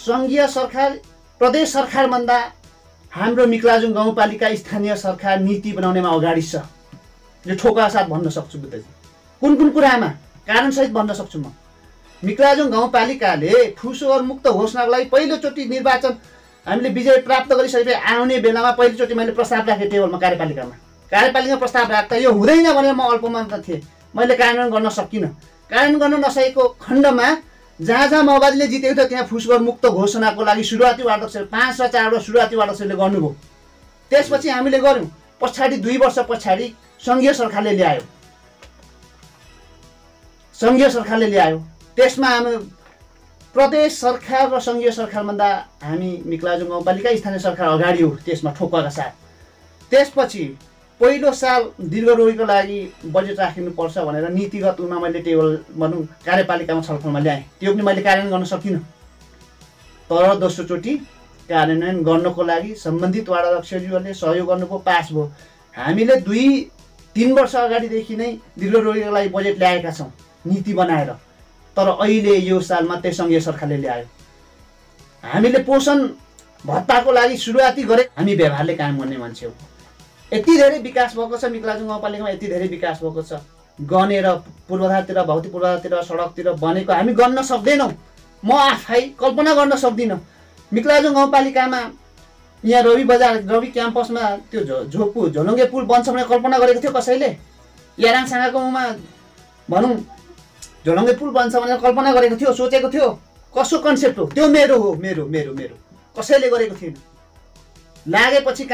सङ्घीय सरकार प्रदेश सरकारभन्दा हाम्रो मिक्लाजुङ गाउँपालिका स्थानीय सरकार नीति बनाउनेमा अगाडि छ। यो ठोका साथ भन्न सक्छु बुद्धजी। कुन कुरामा कारणसहित भन्न सक्छु म। मिक्लाजुङ गाउँपालिकाले ठुसोर मुक्त घोषणाको लागि पहिलोचोटि निर्वाचन हामीले विजय प्राप्त गरिसकेपछि आउने बेलामा पहिलोचोटि मैले प्रस्ताव राखेँ टेबलमा कार्यपालिकामा प्रस्ताव राख्दा यो हुँदैन भनेर म अल्पमतमा थिएँ। मैले कार्यान्वयन गर्न सकिनँ। कार्यान्वयन गर्न नसकेको खण्डमा जहाँ माओवादीले जितेको थियो त्यहाँ फुसगोर मुक्त घोषणाको लागि सुरुवाती वार्डक 5 र 4 सुरुवाती वार्डकले गर्नुभयो। त्यसपछि हामीले गऱ्यौँ। पछाडि 2 वर्ष पछाडि सङ्घीय सरकारले ल्यायो। त्यसमा हामी प्रदेश सरकार र सङ्घीय सरकारभन्दा हामी मिक्लाजुङ गाउँपालिका स्थानीय सरकार अगाडि हो त्यसमा ठोक्काका साथ। त्यसपछि पहिलो साल दीर्घरोगीको लागि बजेट राखिनुपर्छ भनेर नीतिगत रूपमा मैले टेबल भनौँ कार्यपालिकामा छलफलमा ल्याएँ। त्यो पनि मैले कार्यान्वयन गर्न सकिनँ। तर दोस्रोचोटि कार्यान्वयन गर्नको लागि सम्बन्धित वार्ड अध्यक्षज्यूहरूले सहयोग गर्नुभयो, पास भयो। हामीले 2-3 वर्ष अगाडिदेखि नै दीर्घरोगीको लागि बजेट ल्याएका छौँ नीति बनाएर। तर अहिले यो साल मात्रै सङ्घीय सरकारले ल्यायो। हामीले पोषण भत्ताको लागि सुरुवाती गरे। हामी व्यवहारले काम गर्ने मान्छे हो। यति धेरै विकास भएको छ मिक्लाजुङ गाउँपालिकामा, यति धेरै विकास भएको छ। गनेर पूर्वाधारतिर भौतिक पूर्वाधारतिर सडकतिर बनेको हामी गर्न सक्दैनौँ। म आफै कल्पना गर्न सक्दिनँ। मिक्लाजुङ गाउँपालिकामा यहाँ रवि क्याम्पसमा त्यो झोलुङ्गे पुल बन्छ भनेर कल्पना गरेको थियो कसैले? याराङसँगको उमा भनौँ झोलुङ्गे पुल बन्छ भनेर कल्पना गरेको थियो, सोचेको थियो? कसो कन्सेप्ट हो त्यो? मेरो हो, मेरो। कसैले गरेको थिएन। लागेपछि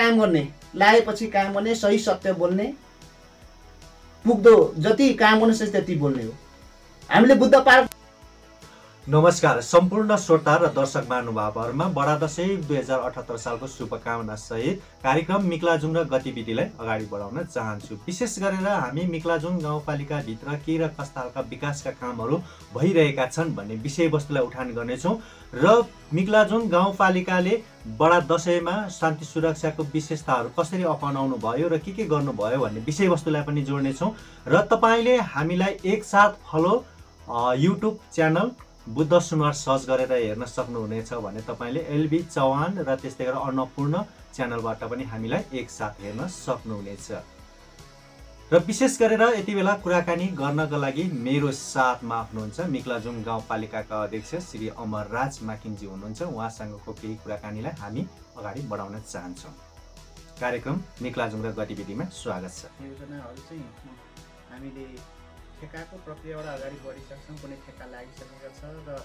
काम गर्ने, सही सत्य बोल्ने, पुग्दो जति काम गर्नु सक्छ त्यति बोल्ने हो। हामीले बुद्ध पार्क। नमस्कार सम्पूर्ण श्रोता र दर्शक महानुभावहरुमा बडा दशैं 2078 सालको शुभकामना सहित कार्यक्रम मिक्लाजुङ र गतिविधिलाई अगाडि बढाउन चाहन्छु। विशेष गरेर हामी मिक्लाजुङ गाउँपालिका भित्र के र कस्ता खालका विकासका कामहरू भइरहेका छन् भन्ने विषयवस्तुलाई उठान गर्नेछौँ र मिक्लाजुङ गाउँपालिकाले बडा दशैंमा शान्ति सुरक्षाको विशेषताहरू कसरी अपनाउनु भयो र के गर्नुभयो भन्ने विषयवस्तुलाई पनि जोड्नेछौँ र तपाईले हामीलाई एकसाथ follow YouTube channel Buddha Sunuwar search गरेर हेर्न सक्नुहुनेछ भने तपाईले एलबी चौहान र त्यस्तै गरेर अन्नपूर्ण च्यानलबाट पनि हामीलाई एकसाथ हेर्न सक्नुहुनेछ। र विशेष गरेर यति बेला कुराकानी गर्नका लागि मेरो साथमा हुनुहुन्छ मिक्लाजुङ गाउँपालिकाका अध्यक्ष श्री अमरराज माकिन्जी हुनुहुन्छ। उहाँसँगको केही कुराकानीलाई हामी अगाडि बढाउन चाहन्छौँ। कार्यक्रम मिक्लाजुङ र गतिविधिमा स्वागत छ। योजनाहरू चाहिँ हामीले ठेकाको प्रक्रियाबाट अगाडि बढिसक्छौँ। कुनै ठेका लागिसकेको छ र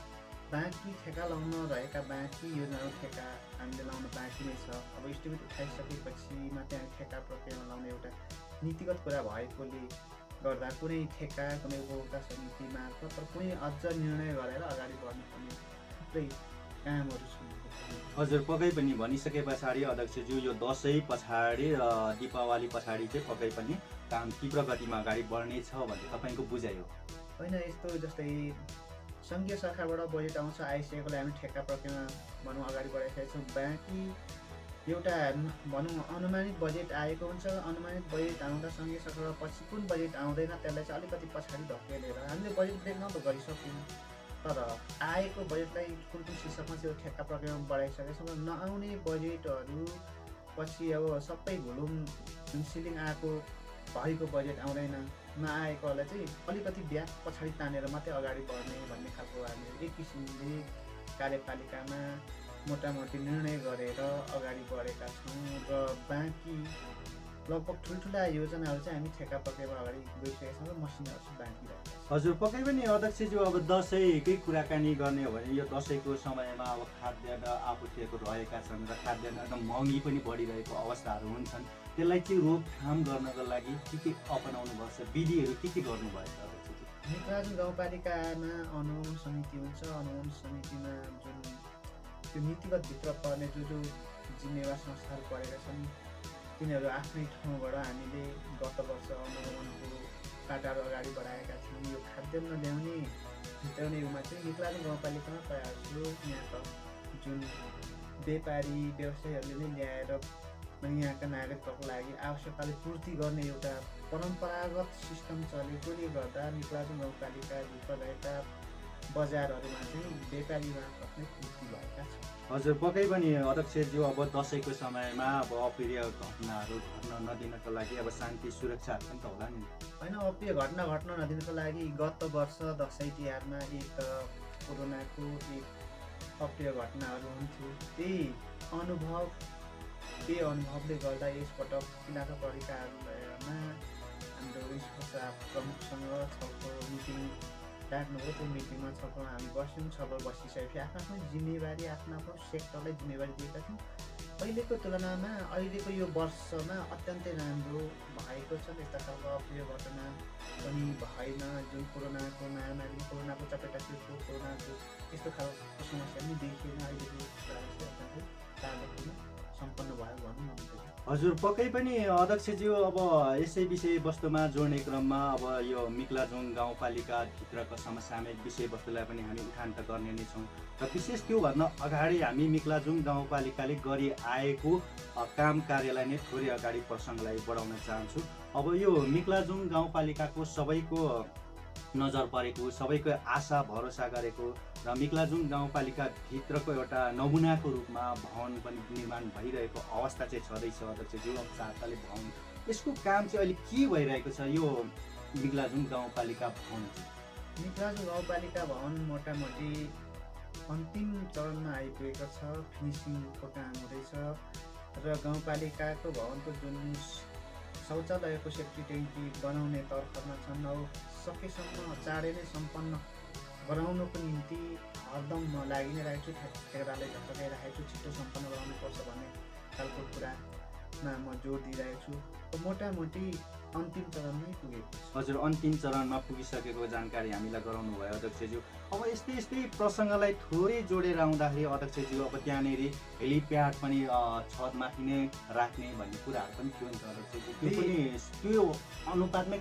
बाँकी ठेका लाउन रहेका बाँकी योजनाहरू ठेका हामीले लाउन बाँकी नै छ। अब इस्टिमेट उठाइसकेपछि मात्रै हामी ठेका प्रक्रियामा लाउने एउटा नीतिगत कुरा भएकोले गर्दा कुनै ठेका कुनै उपभोक्ता समिति मार्फत कुनै अझ निर्णय गरेर अगाडि बढ्नुपर्ने थुप्रै कामहरू छन्। हजुर, पक्कै पनि भनिसके पछाडि अध्यक्षज्यू यो दशैं पछाडि र दीपावली पछाडि चाहिँ पक्कै पनि काम तीव्र गतिमा अगाडि बढ्नेछ भन्ने तपाईँको बुझाइ हो? होइन, यस्तो जस्तै सङ्घीय सरकारबाट बजेट आउँछ, आइसकेकोलाई हामी ठेक्का प्रक्रियामा भनौँ अगाडि बढाइसकेका छौँ। बाँकी एउटा भनौँ अनुमानित बजेट आएको हुन्छ। अनुमानित बजेट आउँदा सङ्घीय सरकारबाट पछि कुन बजेट आउँदैन त्यसलाई चाहिँ अलिकति पछाडि धकेलेर हामीले बजेट ब्रेकडाउन त गरिसक्यौँ। तर आएको बजेटलाई कुन शीर्षकमा चाहिँ ठेक्का प्रक्रियामा बढाइसकेका छौँ। नआउने बजेटहरू पछि अब सबै भुलुम सिलिङ आएको भएको बजेट आउँदैन, नआएकोलाई चाहिँ अलिकति ब्याज पछाडि तानेर मात्रै अगाडि बढ्ने भन्ने खालको हामीले एक किसिमले कार्यपालिकामा मोटामोटी निर्णय गरेर अगाडि बढेका छौँ। र बाँकी लगभग ठुल्ठुला योजनाहरू चाहिँ हामी ठेक्का प्रक्रियामा अगाडि गइसकेका छौँ र मसिनहरू चाहिँ बाँकी रहेका छन्। हजुर, पक्कै पनि अध्यक्षज्यू अब दशैंकै कुराकानी गर्ने हो भने यो दशैंको समयमा अब खाद्यान्न आपूर्तिहरू रहेका छन् र खाद्यान्न एकदम महँगी पनि बढिरहेको अवस्थाहरू हुन्छन्। त्यसलाई चाहिँ रोकथाम गर्नको लागि के अपनाउनु पर्छ, विधिहरू के गर्नुभयो अध्यक्षज्यू? मिक्लाजुङ गाउँपालिकामा अनुगमन समिति हुन्छ। अनुगमन समितिमा जुन त्यो नीतिगत भित्र पर्ने जो जिम्मेवार संस्थाहरू परेका छन् तिनीहरू आफ्नै ठाउँबाट हामीले गत वर्ष अनुगमनको पाटाहरू अगाडि बढाएका छौँ। यो खाद्यान्न ल्याउने भित्राउने युमा चाहिँ मिक्लाजुङ गाउँपालिकामा प्रयास हो। यहाँका जुन व्यापारी व्यवसायीहरूले नै ल्याएर यहाँका नागरिकहरूको लागि आवश्यकताले पूर्ति गर्ने एउटा परम्परागत सिस्टम चलेकोले गर्दा मिक्लाजुङ गाउँपालिकाभित्र रहेका बजारहरूमा चाहिँ व्यापारी मार्फत नै पूर्ति भएका छन्। हजुर पक्कै पनि अध्यक्षज्यू अब दसैँको समयमा अब अप्रिय घटनाहरू घट्न नदिनको लागि अब शान्ति सुरक्षाहरू पनि त होला नि। होइन, अप्रिय घटना घट्न नदिनको लागि गत वर्ष दसैँ तिहारमा एक कोरोनाको एक अप्रिय घटनाहरू हुन्थ्यो। त्यही अनुभवले गर्दा यसपटक इलाका प्रहरी कार्यालयमा हाम्रो स्पर्शा प्रमुखसँग छलफल मिटिङ डाक्नुभयो। त्यो मिटिङमा छलफल हामी बस्यौँ। छलफल बसिसकेपछि आफ्नो जिम्मेवारी आफ्नो सेक्टरलाई जिम्मेवारी दिएका थियौँ। अहिलेको तुलनामा अहिलेको यो वर्षमा अत्यन्तै राम्रो भएको छ। यस्ता खालको अप्रिय घटना पनि भएन। जुन कोरोनाको महामारी, कोरोनाको चपेटाको कोरोनाको यस्तो खालको समस्या पनि देखिएन। अहिलेको अत्यन्तै चाडपर्व सम्पन्न भयो भनौँ न। हजुर पक्कै पनि अध्यक्षज्यू अब यसै विषयवस्तुमा जोड्ने क्रममा अब यो मिक्लाजुङ गाउँपालिकाभित्रको समसामयिक विषयवस्तुलाई पनि हामी उठान त गर्ने नै छौँ र विशेष त्योभन्दा अगाडि हामी मिक्लाजुङ गाउँपालिकाले गरी आएको काम कार्यलाई नै थोरै अगाडि प्रसङ्गलाई बढाउन चाहन्छु। अब यो मिक्लाजुङ गाउँपालिकाको सबैको नजर परेको, सबैको आशा भरोसा गरेको र मिक्लाजुङ गाउँपालिकाभित्रको एउटा नमुनाको रूपमा भवन पनि निर्माण भइरहेको अवस्था चाहिँ छँदैछ अध्यक्षज्यू। अब 4 तले भवन, यसको काम चाहिँ अहिले के भइरहेको छ यो मिक्लाजुङ गाउँपालिका भवन? मिक्लाजुङ गाउँपालिका भवन मोटामोटी अन्तिम चरणमा आइपुगेको छ। फिनिसिङको काम हुँदैछ र गाउँपालिकाको भवनको जुन शौचालयको सेफ्टी ट्याङ्की बनाउने तर्खरमा छन्। अब सकेसम्म चाँडै नै सम्पन्न गराउनको निम्ति हरदम म लागि नै रहेको छु। ठेकेदारलाई झकझकाइरहेको छु, छिटो सम्पन्न गराउनुपर्छ भन्ने खालको कुरामा म जोड दिइरहेको छु। मोटामोटी अन्तिम चरणमै पुगेको छ। हजुर अन्तिम चरणमा पुगिसकेको जानकारी हामीलाई गराउनु भयो अध्यक्षज्यू। अब यस्तै प्रसङ्गलाई थोरै जोडेर आउँदाखेरि अध्यक्षज्यू अब त्यहाँनिर हेलिप्याड पनि छतमाथि नै राख्ने भन्ने कुराहरू पनि थियो नि त अध्यक्षज्यू। त्यो अनुपातमै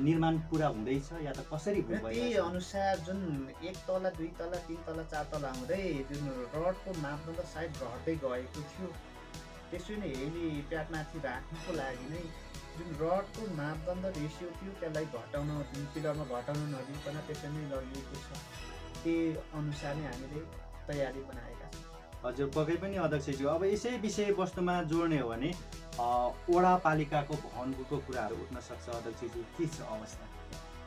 निर्माण पुरा हुँदैछ या त कसरी भयो? त्यही अनुसार जुन 1 तला 2 तला 3 तला 4 तला हुँदै जुन रडको मापदण्ड साइज घट्दै गएको थियो, त्यसै नै हेलिप्याडमाथि राख्नुको लागि नै जुन रडको मापदण्ड रेसियो थियो त्यसलाई घटाउन, जुन पिलरमा घटाउन नदिइकन त्यसै नै लगिएको छ। त्यही अनुसार नै हामीले तयारी बनाएका छौँ। हजुर पक्कै पनि अध्यक्षज्यू। अब यसै विषयवस्तुमा जोड्ने हो भने वडापालिकाको भवनको कुराहरू उठ्न सक्छ अध्यक्षज्यू, के छ अवस्था?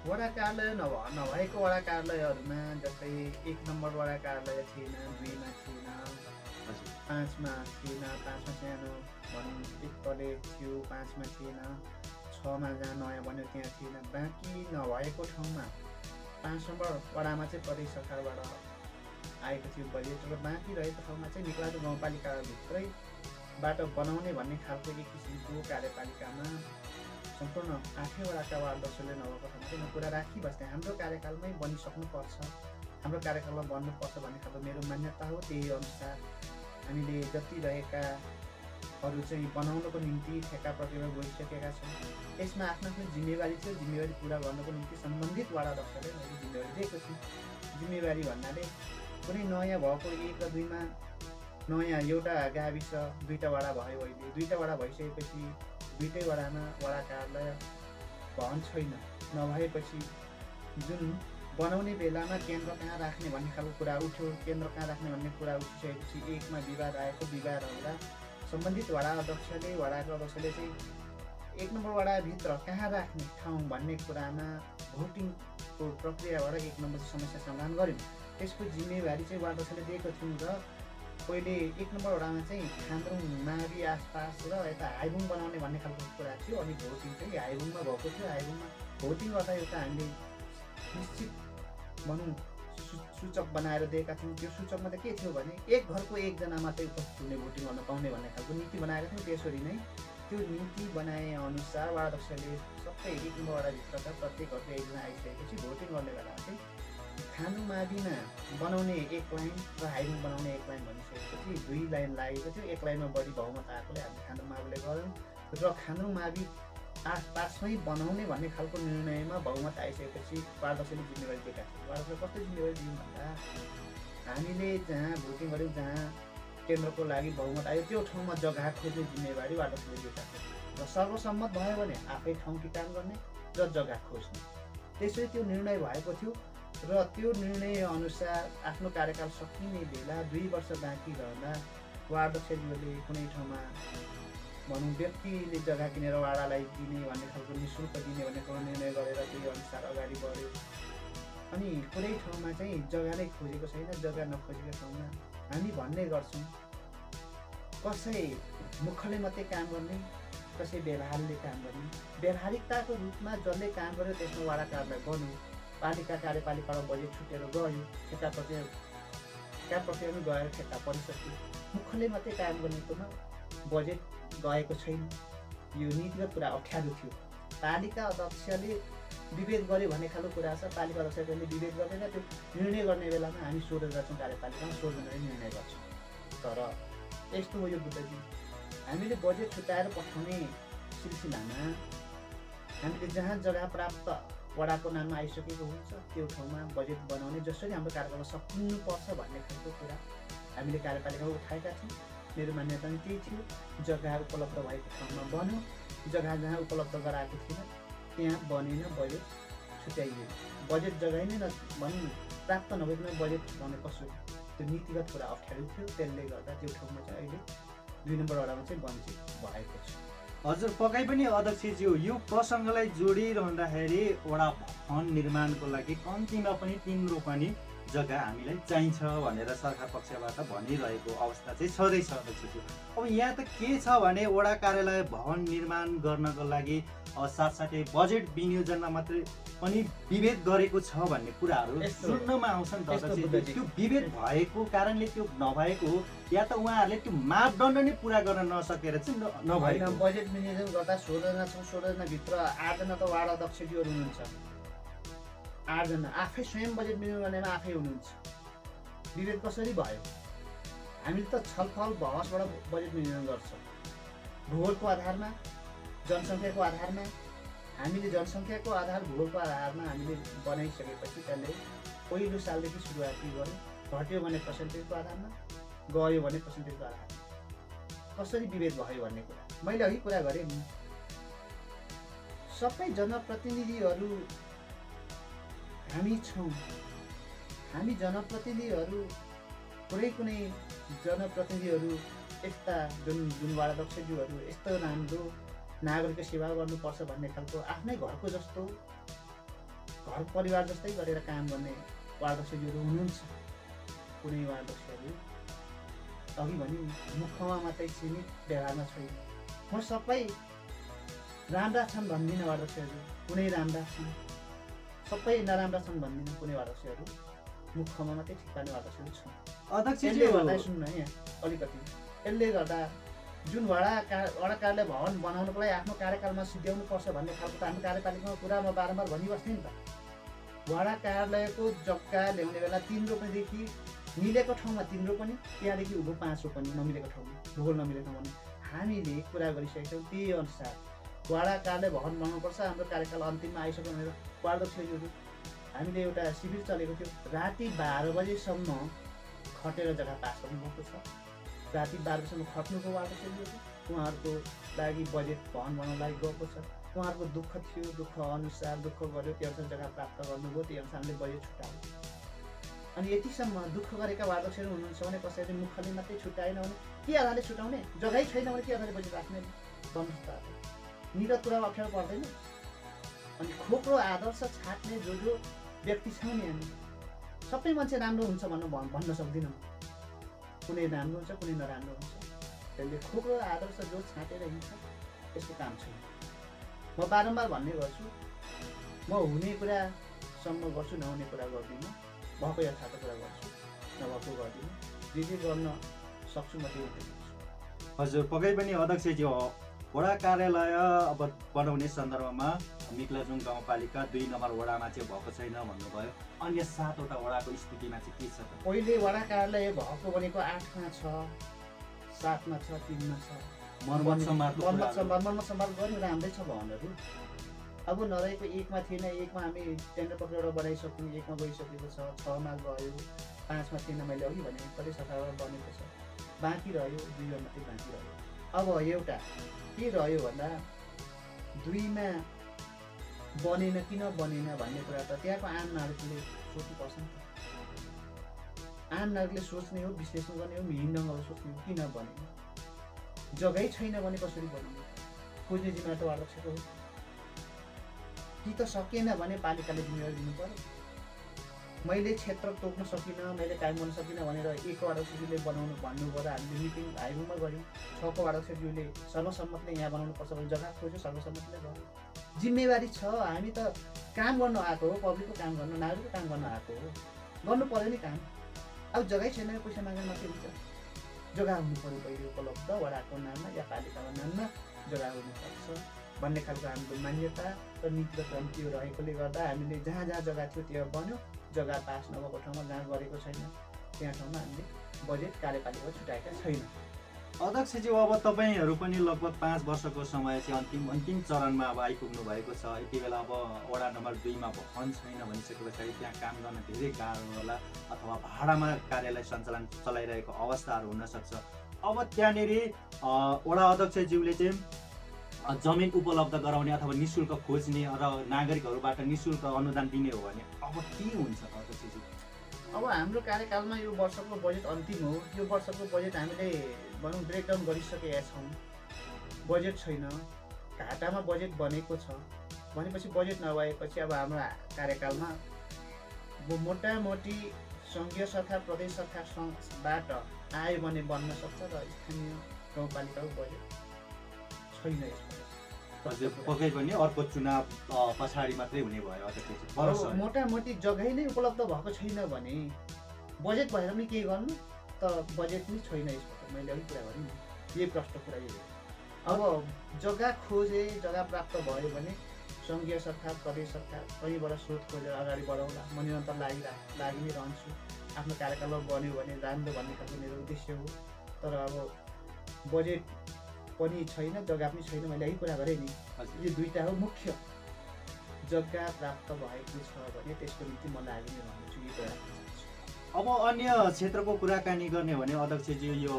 वडा कार्यालय नभएको वडा कार्यालयहरूमा जस्तै 1 नम्बर वडा कार्यालय थिएन, 2 मा थिएन, 5 मा थिएन। 5 मा सानो भनौँ 1 तले थियो, 5 मा थिएन, 6 मा जहाँ नयाँ बन्यो त्यहाँ थिएन। बाँकी नभएको ठाउँमा 5 नम्बर वडामा चाहिँ प्रदेश सरकारबाट आएको थियो बजेट र बाँकी रहेको ठाउँमा चाहिँ मिक्लाजुङ गाउँपालिकाभित्रैबाट बनाउने भन्ने खालको एक किसिमको कार्यपालिकामा सम्पूर्ण 8 वडाका वार्ड अध्यक्षले नभएको ठाउँमा चाहिँ म कुरा राखिबस्थे। हाम्रो कार्यकालमै बनिसक्नुपर्छ, हाम्रो कार्यकालमा बन्नुपर्छ भन्ने खालको मेरो मान्यता हो। त्यही अनुसार हामीले जति रहेकाहरू चाहिँ बनाउनको निम्ति ठेक्का प्रक्रियामा गइसकेका छौँ। यसमा आफ्नो जिम्मेवारी थियो। जिम्मेवारी पुरा गर्नको निम्ति सम्बन्धित वडा अध्यक्षले मैले जिम्मेवारी दिएको छु। जिम्मेवारी भन्नाले कुनै नयाँ भएको 1 र 2 मा नयाँ एउटा गाविस 2टा वडा भयो। अहिले 2टा वडा भइसकेपछि 2टै वडामा वडा कार्यालय भवन छैन। नभएपछि जुन बनाउने बेलामा केन्द्र कहाँ राख्ने भन्ने खालको कुरा उठ्यो। केन्द्र कहाँ राख्ने भन्ने कुरा उठिसकेपछि 1 मा विवाद आएको। विवादहरूलाई सम्बन्धित वडा अध्यक्षले, वडाको अध्यक्षले चाहिँ 1 नम्बर वडाभित्र कहाँ राख्ने ठाउँ भन्ने कुरामा भोटिङको प्रक्रियाबाट 1 नम्बर समस्या समाधान गऱ्यौँ। त्यसको जिम्मेवारी चाहिँ वडा अध्यक्षले दिएको थियौँ र पहिले 1 नम्बर वडामा चाहिँ खान्द्रुङ मावि आसपास र यता हाइबुङ बनाउने भन्ने खालको कुरा थियो। अनि भोटिङ चाहिँ हाइबुङमा भएको थियो। हाइबुङमा भोटिङ गर्दा एउटा हामीले निश्चित भनौँ सूचक बनाएर दिएका थियौँ। त्यो सूचकमा त के थियो भने 1 घरको 1 जना मात्रै उपस्थित हुने, भोटिङ गर्न पाउने भन्ने खालको नीति बनाएका थियौँ। त्यसरी नै त्यो नीति बनाए अनुसार वडा अध्यक्षले सबै 1 नम्बर वडाभित्रका प्रत्येक घरको 1 जना आइसकेपछि भोटिङ गर्ने बेला चाहिँ खान्द्रुङ माविमा बनाउने 1 लाइन र हाइबुङ बनाउने 1 लाइन भनिसकेपछि 2 लाइन लागेको थियो। 1 लाइनमा बढी बहुमत आएकोले हामीले खान्द्रुङ माविले गऱ्यौँ र खान्द्रुङ मावि आसपासमै बनाउने भन्ने खालको निर्णयमा बहुमत आइसकेपछि वडा अध्यक्षले जिम्मेवारी दिएका थियौँ। वडा अध्यक्षले कस्तो जिम्मेवारी दियौँ भन्दा हामीले जहाँ भोटिङ गऱ्यौँ, जहाँ केन्द्रको लागि बहुमत आयो, त्यो ठाउँमा जग्गा खोज्ने जिम्मेवारी वडा अध्यक्षले दिएका थियौँ र सर्वसम्मत भयो भने आफै ठाउँ किटान गर्ने र जग्गा खोज्ने। त्यसरी त्यो निर्णय भएको थियो र त्यो निर्णय अनुसार आफ्नो कार्यकाल सकिने बेला 2 वर्ष बाँकी रहँदा वार्ड अध्यक्षज्यूले कुनै ठाउँमा भनौँ व्यक्तिले जग्गा किनेर वाडालाई दिने भन्ने खालको निःशुल्क दिने भन्ने कुरो निर्णय गरेर त्यही अनुसार अगाडि बढ्यो। अनि कुनै ठाउँमा चाहिँ जग्गा नै खोजेको छैन, जग्गा नखोजेको ठाउँमा हामी भन्ने गर्छौँ कसै मुखले मात्रै काम गर्ने, कसै व्यवहारले काम गर्ने। व्यवहारिकताको रूपमा जसले काम गर्यो त्यसमा वाडा कार्यालय बन्यो, पालिका कार्यपालिकाबाट बजेट छुटेर गयो, ठेक्का प्रक्रिया पनि गएर ठेक्का परिसक्यो। मुखले मात्रै काम गर्नेकोमा बजेट गएको छैन। यो नीतिगत कुरा अप्ठ्यारो थियो। पालिका अध्यक्षले विभेद गर्यो भन्ने खालको कुरा छ। पालिका अध्यक्षले विभेद गर्दैन, त्यो निर्णय गर्ने बेलामा हामी 16 जना छौँ कार्यपालिकामा, 16 जनाले निर्णय गर्छौँ। तर यस्तो हो यो बुद्धजी, हामीले बजेट छुट्याएर पठाउने सिलसिलामा हामीले जहाँ जग्गा प्राप्त वडाको नाममा आइसकेको हुन्छ त्यो ठाउँमा बजेट बनाउने जसरी हाम्रो कार्यक्रममा सकिनुपर्छ भन्ने खालको कुरा हामीले कार्यपालिकामा उठाएका थियौँ। मेरो मान्यता पनि त्यही थियो। जग्गा उपलब्ध भएको ठाउँमा बन्यो, जग्गा जहाँ उपलब्ध गराएको थिएन त्यहाँ बनेन, बजेट छुट्याइयो। बजेट जग्गा नै भनौँ प्राप्त नभइकन बजेट छुट्याउने कसरी, त्यो नीतिगत कुरा अप्ठ्यारो थियो। त्यसले गर्दा त्यो ठाउँमा चाहिँ अहिले 2 नम्बर वडामा चाहिँ वञ्चित भएको छ। हजुर, पक्कै पनि अध्यक्षज्यू, यो प्रसङ्गलाई जोडिरहँदाखेरि वडा भवन निर्माणको लागि कम्तीमा पनि 3 रोपनी जग्गा हामीलाई चाहिन्छ भनेर सरकार पक्षबाट भनिरहेको अवस्था चाहिँ छँदैछ अध्यक्षज्यू। अब यहाँ त के छ भने वडा कार्यालय भवन निर्माण गर्नको लागि साथसाथै बजेट विनियोजनमा मात्रै पनि विभेद गरेको छ भन्ने कुराहरू सुन्नमा आउँछन्। त्यो विभेद भएको कारणले त्यो नभएको हो या त उहाँहरूले त्यो मापदण्ड नै पुरा गर्न नसकेर चाहिँ नभएको। बजेट विनियोजन गर्दा 16 जना छौँ, 16 जनाभित्र 8 जना त वार्ड अध्यक्षज्यूहरू हुनुहुन्छ। 8 जना आफै स्वयं बजेट विनियोजन गर्नेमा आफै हुनुहुन्छ। विभेद कसरी भयो? हामीले त छलफल बहसबाट बजेट विनियोजन गर्छौँ। भूगोलको आधारमा, जनसङ्ख्याको आधारमा, हामीले जनसङ्ख्याको आधार भूगोलको आधारमा हामीले बनाइसकेपछि त्यसले पहिलो सालदेखि सुरुवाती गऱ्यो। घट्यो भने पर्सेन्टेजको आधारमा, गयो भने पर्सेन्टेजको आधारमा। कसरी विभेद भयो भन्ने कुरा मैले अघि कुरा गरेँ नि। सबै जनप्रतिनिधिहरू हामी छौँ। हामी जनप्रतिनिधिहरू कुनै जनप्रतिनिधिहरू यस्ता जुन वार्ड अध्यक्षज्यूहरू यस्तो राम्रो नागरिक सेवा गर्नुपर्छ भन्ने खालको आफ्नै घरको जस्तो घर परिवार जस्तै गरेर काम गर्ने वार्ड अध्यक्षज्यूहरू हुनुहुन्छ। कुनै वार्ड अध्यक्षहरू अघि भने मुखमा मात्रै सीमित, व्यवहारमा छैन। म सबै राम्रा छन् भन्दिनँ वार्ड अध्यक्षहरू, कुनै राम्रा छन्, सबै नराम्रा छन् भन्दिनँ। कुनै वार्ड अध्यक्षहरू मुखमा मात्रै ठिक पार्ने वार्ड अध्यक्षहरू छन्। अध्यक्षज्यू गर्दा सुन्नु यहाँ अलिकति, यसले गर्दा जुन वडा कार्यालय भवन बनाउनको लागि आफ्नो कार्यकालमा सिद्ध्याउनु पर्छ भन्ने खालको त हाम्रो कार्यपालिकामा कुरा म बारम्बार भनिबस्थेँ नि त। वडा कार्यालयको जग्गा ल्याउने बेला 3 रोपनीदेखि मिलेको ठाउँमा 3 रोपनी, त्यहाँदेखि उँभो 5 रोपनी नमिलेको ठाउँमा, भूगोल नमिलेको ठाउँमा हामीले कुरा गरिसकेका छौँ। त्यही अनुसार वडा कार्यालय भवन बनाउनुपर्छ, हाम्रो कार्यकाल अन्तिममा आइसक्यो भनेर वार्ड अध्यक्षज्यूहरू हामीले एउटा शिविर चलेको थियो। राति 12 बजेसम्म खटेर जग्गा पास गर्नुभएको छ। राति 12 बजीसम्म खट्नुको वार्ड अध्यक्षज्यूहरू उहाँहरूको लागि बजेट भवन बनाउन लागि गएको छ। उहाँहरूको दुःख थियो, दुःख अनुसार दुःख गर्यो, त्यो अनुसार जग्गा प्राप्त गर्नुभयो, त्यही अनुसार हामीले बजेट छुट्यायो। अनि यतिसम्म दुःख गरेका वार्ड अध्यक्षहरू हुनुहुन्छ भने कसैले मुखले मात्रै छुट्याएन भने के आधारले छुट्याउने? जग्गै छैन भने के आधारले बजेट राख्ने? भन्नुहोस् त। निरत कुरा अप्ठ्यारो पर्दैन। अनि खोक्रो आदर्श छाट्ने जो व्यक्ति छौँ नि हामी, सबै मान्छे राम्रो हुन्छ भन्न सक्दिनँ। कुनै राम्रो हुन्छ, कुनै नराम्रो हुन्छ। त्यसले खोक्रो आदर्श जो छाटेर हिँड्छ यसको काम छैन। म बारम्बार भन्ने गर्छु, म हुने कुरासम्म गर्छु, नहुने कुरा गर्दिनँ। भएको यथार्थ कुरा गर्छु, नभएको गर्दिनँ। जे गर्न सक्छु म त्यही गर्छु। हजुर, पक्कै पनि अध्यक्षज्यू, वडा कार्यालय अब बनाउने सन्दर्भमा मिक्लाजुङ गाउँपालिका 2 नम्बर वडामा चाहिँ भएको छैन भन्नुभयो। अन्य 7वटा वडाको स्थितिमा चाहिँ के छ त? पहिले वडा कार्यालय भएको भनेको 8मा छ, 7मा छ, 3मा छ। मर्मत सम्भाल गर्नु राम्रै छ भवनहरू। अब नरहेको 1मा थिएन, 1मा हामी टेन्डर प्रक्रियाबाट बनाइसक्यौँ, 1मा गइसकेको छ, 6मा गयो, 5मा थिएन। मैले अघि भने प्रदेश सरकारबाट बनेको छ, बाँकी रह्यो, 2मा मात्रै बाँकी रह्यो। अब एउटा के रह्यो भन्दा 2मा बनेन, किन बनेन भन्ने कुरा त त्यहाँको आम नागरिकले सोच्नुपर्छ नि त। आम नागरिकले सोच्ने हो, विश्लेषण गर्ने हो, मिहिन ढङ्गले सोच्ने हो, किन बनेन? जग्गै छैन भने कसरी बनाउने? खोज्ने जिम्मेवारी त अध्यक्षको हो। कि त सकेन भने पालिकाले जिम्मेवारी दिनु पर्यो। मैले क्षेत्र तोक्न सकिनँ, मैले कायम गर्न सकिनँ भनेर 1 को अध्यक्षज्यूले बनाउनु भन्नुभयो। हामीले मिटिङ हाइरुममा गऱ्यौँ। 6 को अध्यक्षज्यूले सर्वसम्मतले यहाँ बनाउनुपर्छ भने जग्गा खोज्यो, सर्वसम्मतले गर्यो। जिम्मेवारी छ। हामी त काम गर्न आएको हो, पब्लिकको काम गर्न, नागरिकको काम गर्न आएको हो। गर्नु पर्यो नि काम। अब जग्गै छैन, पैसा माग्न मात्रै हुन्छ। जग्गा हुनु पर्यो पहिले उपलब्ध, वडाको नाममा या पालिकाको नाममा जग्गा हुनुपर्छ भन्ने खालको हाम्रो मान्यता र नीति र क्रम रहेकोले गर्दा हामीले जहाँ जहाँ जग्गा थियो त्यो बन्यो। जग्गा पास नभएको ठाउँमा जहाँ गरेको छैन त्यहाँ ठाउँमा हामीले बजेट कार्यपालिका छुट्याएका छैन। अध्यक्षज्यू, अब तपाईँहरू पनि लगभग 5 वर्षको समय चाहिँ अन्तिम चरणमा अब आइपुग्नु भएको छ। यति बेला अब वडा नम्बर 2 मा भवन छैन भनिसके पछाडि त्यहाँ काम गर्न धेरै गाह्रो होला, अथवा भाडामा कार्यालय सञ्चालन चलाइरहेको अवस्थाहरू हुनसक्छ। अब त्यहाँनिर वडा अध्यक्षज्यूले चाहिँ जमिन उपलब्ध गराउने अथवा निःशुल्क खोज्ने र नागरिकहरूबाट निःशुल्क अनुदान दिने हो भने अब के हुन्छ अध्यक्षज्यू? अब हाम्रो कार्यकालमा यो वर्षको बजेट अन्तिम हो। यो वर्षको बजेट हामीले भनौँ ब्रेकडाउन गरिसकेका छौँ। बजेट छैन, घाटामा बजेट बनेको छ भनेपछि बजेट नभएपछि अब हाम्रो कार्यकालमा मोटामोटी सङ्घीय सरकार, प्रदेश सरकारबाट आयो भने बन्न सक्छ र स्थानीय गाउँपालिकाको बजेट छैन। हजुर, पक्कै पनि अर्को चुनाव पछाडि मात्रै हुने भयो अध्यक्षज्यू। मोटामोटी जग्गै नै उपलब्ध भएको छैन भने बजेट भएर पनि के गर्नु त? बजेट नै छैन यसपल्ट। मैले अघि कुरा गरेँ नि, यही प्रश्न कुरा यही हो। अब जग्गा खोजे, जग्गा प्राप्त भयो भने सङ्घीय सरकार, प्रदेश सरकार कहीँबाट स्रोत खोजेर अगाडि बढाउला। म निरन्तर लागि नै रहन्छु। आफ्नो कार्यकालमा बन्यो भने राम्रो भन्ने खालको मेरो उद्देश्य हो। तर अब बजेट पनि छैन, जग्गा पनि छैन। मैले यही कुरा गरेँ नि, यो दुईटा हो मुख्य। जग्गा प्राप्त भएको छ भने त्यसको निम्ति म लागि नै रहन्छु। यो कुरा अब अन्य क्षेत्रको कुराकानी गर्ने भने अध्यक्षज्यू, यो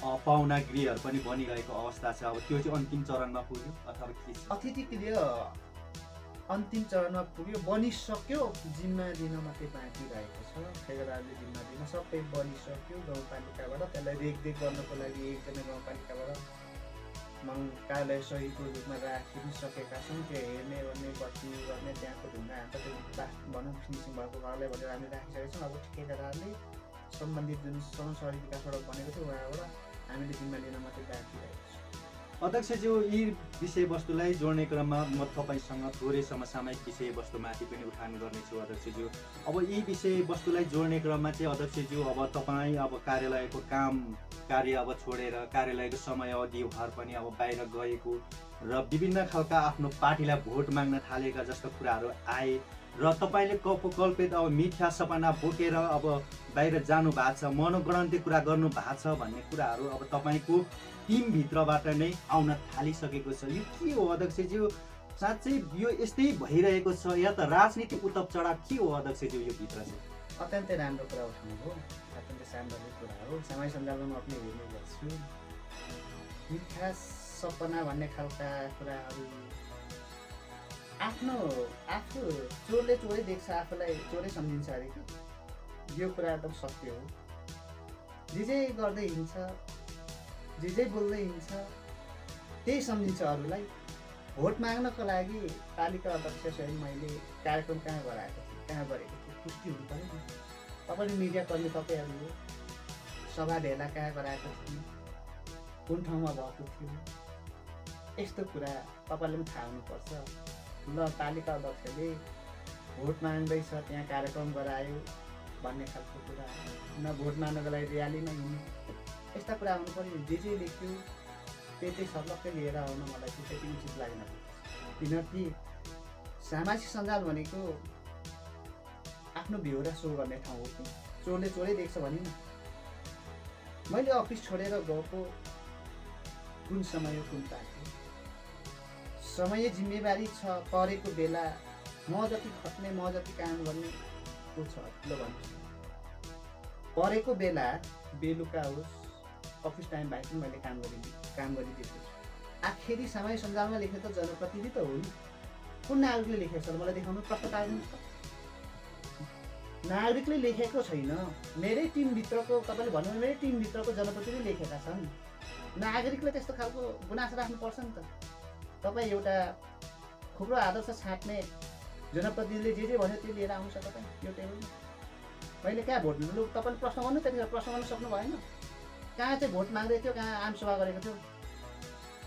पाहुना गृहहरू पनि बनिरहेको अवस्था छ। अब त्यो चाहिँ अन्तिम चरणमा पुग्यो अथवा के छ? अतिथि गृह अन्तिम चरणमा पुग्यो, बनिसक्यो, जिम्मा दिन मात्रै बाँकी रहेको छ। ठेकेदारले जिम्मा दिन सबै बनिसक्यो। गाउँपालिकाबाट त्यसलाई रेखदेख गर्नको लागि एकजना गाउँपालिकाबाट कार्यालय सहीको रूपमा राखिसकेका छौँ। त्यो हेर्ने ओर्ने बत्ती गर्ने, त्यहाँको ढुङ्गा हान्छ, त्यो भनौँ फिनिसिङ भएको घरलाई भनेर हामी राखिसकेका छौँ। अब ठेकेदारले सम्बन्धित जुन शहरी विकासबाट बनेको थियो उहाँबाट हामीले जिम्मा लिन मात्रै बाँकी रहेको छ। अध्यक्षज्यू, यी विषयवस्तुलाई जोड्ने क्रममा म तपाईँसँग थोरै समसामयिक विषयवस्तुमाथि पनि उठान गर्नेछु अध्यक्षज्यू। अब यी विषयवस्तुलाई जोड्ने क्रममा चाहिँ अध्यक्षज्यू, अब तपाईँ अब कार्यालयको कार्य अब छोडेर कार्यालयको समय अवधिभर पनि अब बाहिर गएको र विभिन्न खालका आफ्नो पार्टीलाई भोट माग्न थालेका जस्तो कुराहरू आए र तपाईँले कल्पित अब मिथ्या सपना बोकेर अब बाहिर जानु भएको छ, मनोगणन्ती कुरा गर्नु भएको छ भन्ने कुराहरू अब तपाईँको टिमभित्रबाट नै आउन थालिसकेको छ। यो के हो अध्यक्षज्यू? साँच्चै यो यस्तै भइरहेको छ या त राजनीतिक उताप चढाव के हो अध्यक्षज्यू यो भित्र चाहिँ? अत्यन्तै राम्रो कुरा उठाउनु हो, अत्यन्तै सान्दर्भिक कुरा हो। सामाजिक सञ्जालमा म पनि हेर्ने गर्छु। मिथ्या सपना भन्ने खालका कुराहरू आफू चोरले चोरै देख्छ, आफूलाई चोरै सम्झिन्छ अरे कि यो कुरा एकदम सत्य हो। जे गर्दै हिँड्छ, जे बोल्दै हिँड्छ त्यही सम्झिन्छ अरूलाई। भोट माग्नको लागि पालिका अध्यक्ष स्वयं मैले कार्यक्रम कहाँ गराएको थिएँ, कहाँ गरेको थिएँ, पुष्टि हुनु पऱ्यो नि। तपाईँले मिडियाकर्मी तपाईँहरू हो, सभा भेला कहाँ गराएको थिएँ, कुन ठाउँमा भएको थियो, यस्तो कुरा तपाईँले पनि थाहा हुनुपर्छ। ल पालिका अध्यक्षले भोट माग्दैछ त्यहाँ कार्यक्रम गरायो भन्ने खालको कुरा, न भोट माग्नको लागि र्यालीमा हिँड्नु, यस्ता कुरा आउनु पऱ्यो। जे लेख्यो त्यही सर्लक्कै लिएर आउन मलाई चाहिँ त्यति उचित लागेन। किनकि सामाजिक सञ्जाल भनेको आफ्नो बेहोरा सो गर्ने ठाउँ हो कि चोरले चोरै देख्छ भने न। मैले अफिस छोडेर गएको कुन समय हो, कुन तारिक हो, समय जिम्मेवारी छ परेको बेला म जति खट्ने, म जति काम गर्ने को छ ल भन्नुहोस्। परेको बेला बेलुका होस्, अफिस टाइम बाहेक पनि मैले काम गरिदिएको छु। आखिरी सामाजिक सञ्जालमा लेख्ने त जनप्रतिनिधि त हो नि, कुन नागरिकले लेखेको छ मलाई देखाउनु, प्रश्न पार्नुहोस् त। नागरिकले लेखेको छैन, मेरै टिमभित्रको तपाईँले भन्नु मेरै टिमभित्रको जनप्रतिनिधिले लेखेका छन्। नागरिकले त्यस्तो खालको गुनासो राख्नुपर्छ नि त। तपाईँ एउटा खुब्रो आदर्श छाट्ने जनप्रतिनिधिले जे भन्यो त्यो लिएर आउँछ तपाईँ यो टेबलमा। मैले कहाँ भोट लु तपाईँले प्रश्न गर्नु, त्यतिखेर प्रश्न गर्न सक्नु भएन। कहाँ चाहिँ भोट माग्दै थियो, कहाँ आमसभा गरेको थियो,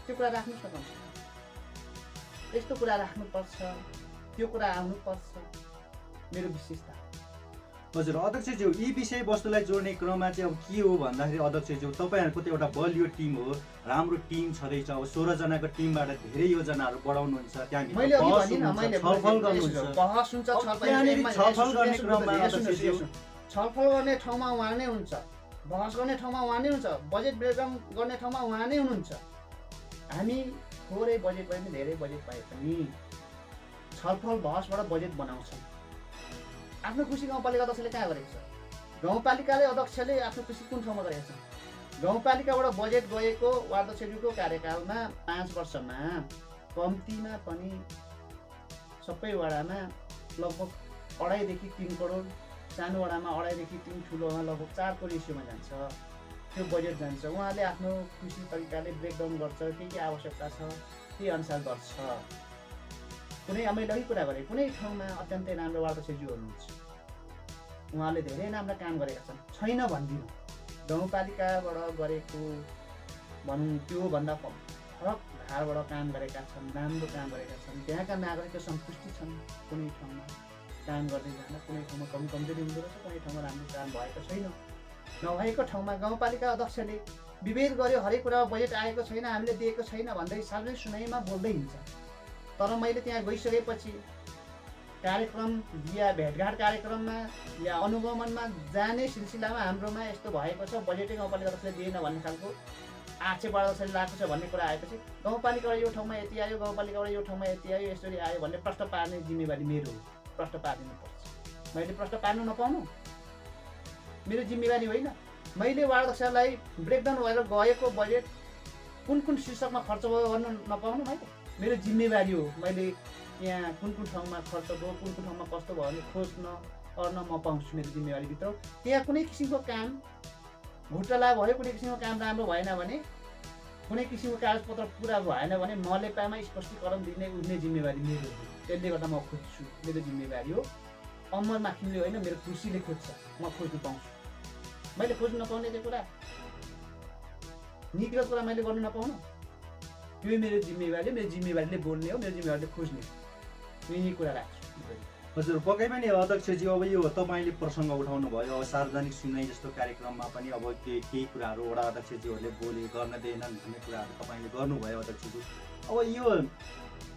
त्यो कुरा राख्नु सक्नुहुन्छ। यस्तो कुरा राख्नुपर्छ, त्यो कुरा आउनुपर्छ, मेरो विशेषता। हजुर अध्यक्षज्यू, यी विषयवस्तुलाई जोड्ने क्रममा चाहिँ अब के हो भन्दाखेरि अध्यक्षज्यू तपाईँहरूको त एउटा बलियो टिम हो, राम्रो टिम छँदैछ। अब 16 जनाको टिमबाट धेरै योजनाहरू बढाउनुहुन्छ, त्यहाँनिर छलफल गर्ने ठाउँमा उहाँ नै हुन्छ, बहस गर्ने ठाउँमा उहाँ नै हुन्छ, बजेट ब्रेकडाउन गर्ने ठाउँमा उहाँ नै हुनुहुन्छ। हामी थोरै बजेट भए पनि धेरै बजेट पाए पनि छलफल बहसबाट बजेट बनाउँछौँ। आफ्नो खुसी गाउँपालिका अध्यक्षले कहाँ गरेको छ? गाउँपालिकाले अध्यक्षले आफ्नो खुसी कुन ठाउँमा गरेको छ? गाउँपालिकाबाट बजेट गएको वार्ड अध्यक्षज्यूको कार्यकालमा 5 वर्षमा कम्तीमा पनि सबै वडामा लगभग 2.5 देखि 3 करोड, सानो वडामा 2.5 देखि 3, ठुलोमा लगभग 4 को रेसियोमा जान्छ, त्यो बजेट जान्छ। उहाँले आफ्नो खुसी तरिकाले ब्रेकडाउन गर्छ, के आवश्यकता छ त्यही अनुसार गर्छ। कुनै मैले अघि कुरा गरेँ, कुनै ठाउँमा अत्यन्तै राम्रो वार्ड अध्यक्षज्यू हुनुहुन्छ, उहाँले धेरै राम्रो काम गरेका छन्, छैन भन्दिनँ। गाउँपालिकाबाट गरेको भनौँ त्योभन्दा फरक धारबाट काम गरेका छन्, राम्रो काम गरेका छन्। त्यहाँका नागरिकको सन्तुष्टि छन्। कुनै ठाउँमा काम गर्दै जाँदा कुनै ठाउँमा कमजोरी हुँदो रहेछ, कुनै ठाउँमा राम्रो काम भएको छैन। नभएको ठाउँमा गाउँपालिका अध्यक्षले विभेद गर्यो, हरेक कुरामा बजेट आएको छैन, हामीले दिएको छैन भन्दै सार्वजनिक सुनाइमा बोल्दै हिँड्छ। तर मैले त्यहाँ गइसकेपछि कार्यक्रम या भेटघाट कार्यक्रममा या अनुगमनमा जाने सिलसिलामा हाम्रोमा यस्तो भएको छ, बजेटै गाउँपालिका अध्यक्षले दिएन भन्ने खालको आक्षेप अध्यक्षले लागेको छ भन्ने कुरा आएपछि गाउँपालिकाबाट यो ठाउँमा यति आयो, गाउँपालिकाबाट यो ठाउँमा यति आयो, यसरी आयो भन्ने प्रश्न पार्ने जिम्मेवारी मेरो हो। प्रश्न पारिदिनुपर्छ। मैले प्रश्न पार्नु नपाउनु मेरो जिम्मेवारी होइन। मैले वार्ड अध्यक्षलाई ब्रेकडाउन भएर गएको बजेट कुन कुन शीर्षकमा खर्च भयो गर्नु नपाउनु मेरो जिम्मेवारी हो। मैले यहाँ कुन कुन ठाउँमा खर्च भयो, कुन कुन ठाउँमा कस्तो भयो भने खोज्न गर्न म पाउँछु, मेरो जिम्मेवारीभित्र। त्यहाँ कुनै किसिमको काम घोटाला भयो, कुनै किसिमको काम राम्रो भएन भने, कुनै किसिमको कागजपत्र पुरा भएन भने मलेपामा स्पष्टीकरण दिने जिम्मेवारी मेरो हो। त्यसले गर्दा म खोज्छु, मेरो जिम्मेवारी हो। अमर माखिमले होइन, मेरो खुसीले खोज्छ, म खोज्नु पाउँछु। मैले खोज्नु नपाउने त्यो कुरा, नीतिगत कुरा मैले गर्नु नपाउनु, यो मेरो जिम्मेवारी हो। मेरो जिम्मेवारीले बोल्ने हो, मेरो जिम्मेवारीले खोज्ने हो। यही कुरा राख्छु। हजुर पक्कै पनि अध्यक्षजी, अब यो तपाईँले प्रसङ्ग उठाउनु भयो, अब सार्वजनिक सुनाइ जस्तो कार्यक्रममा पनि अब केही कुराहरू वडा अध्यक्षज्यूहरूले बोले गर्न दिएनन् भन्ने कुराहरू तपाईँले गर्नुभयो अध्यक्षज्यू। अब यो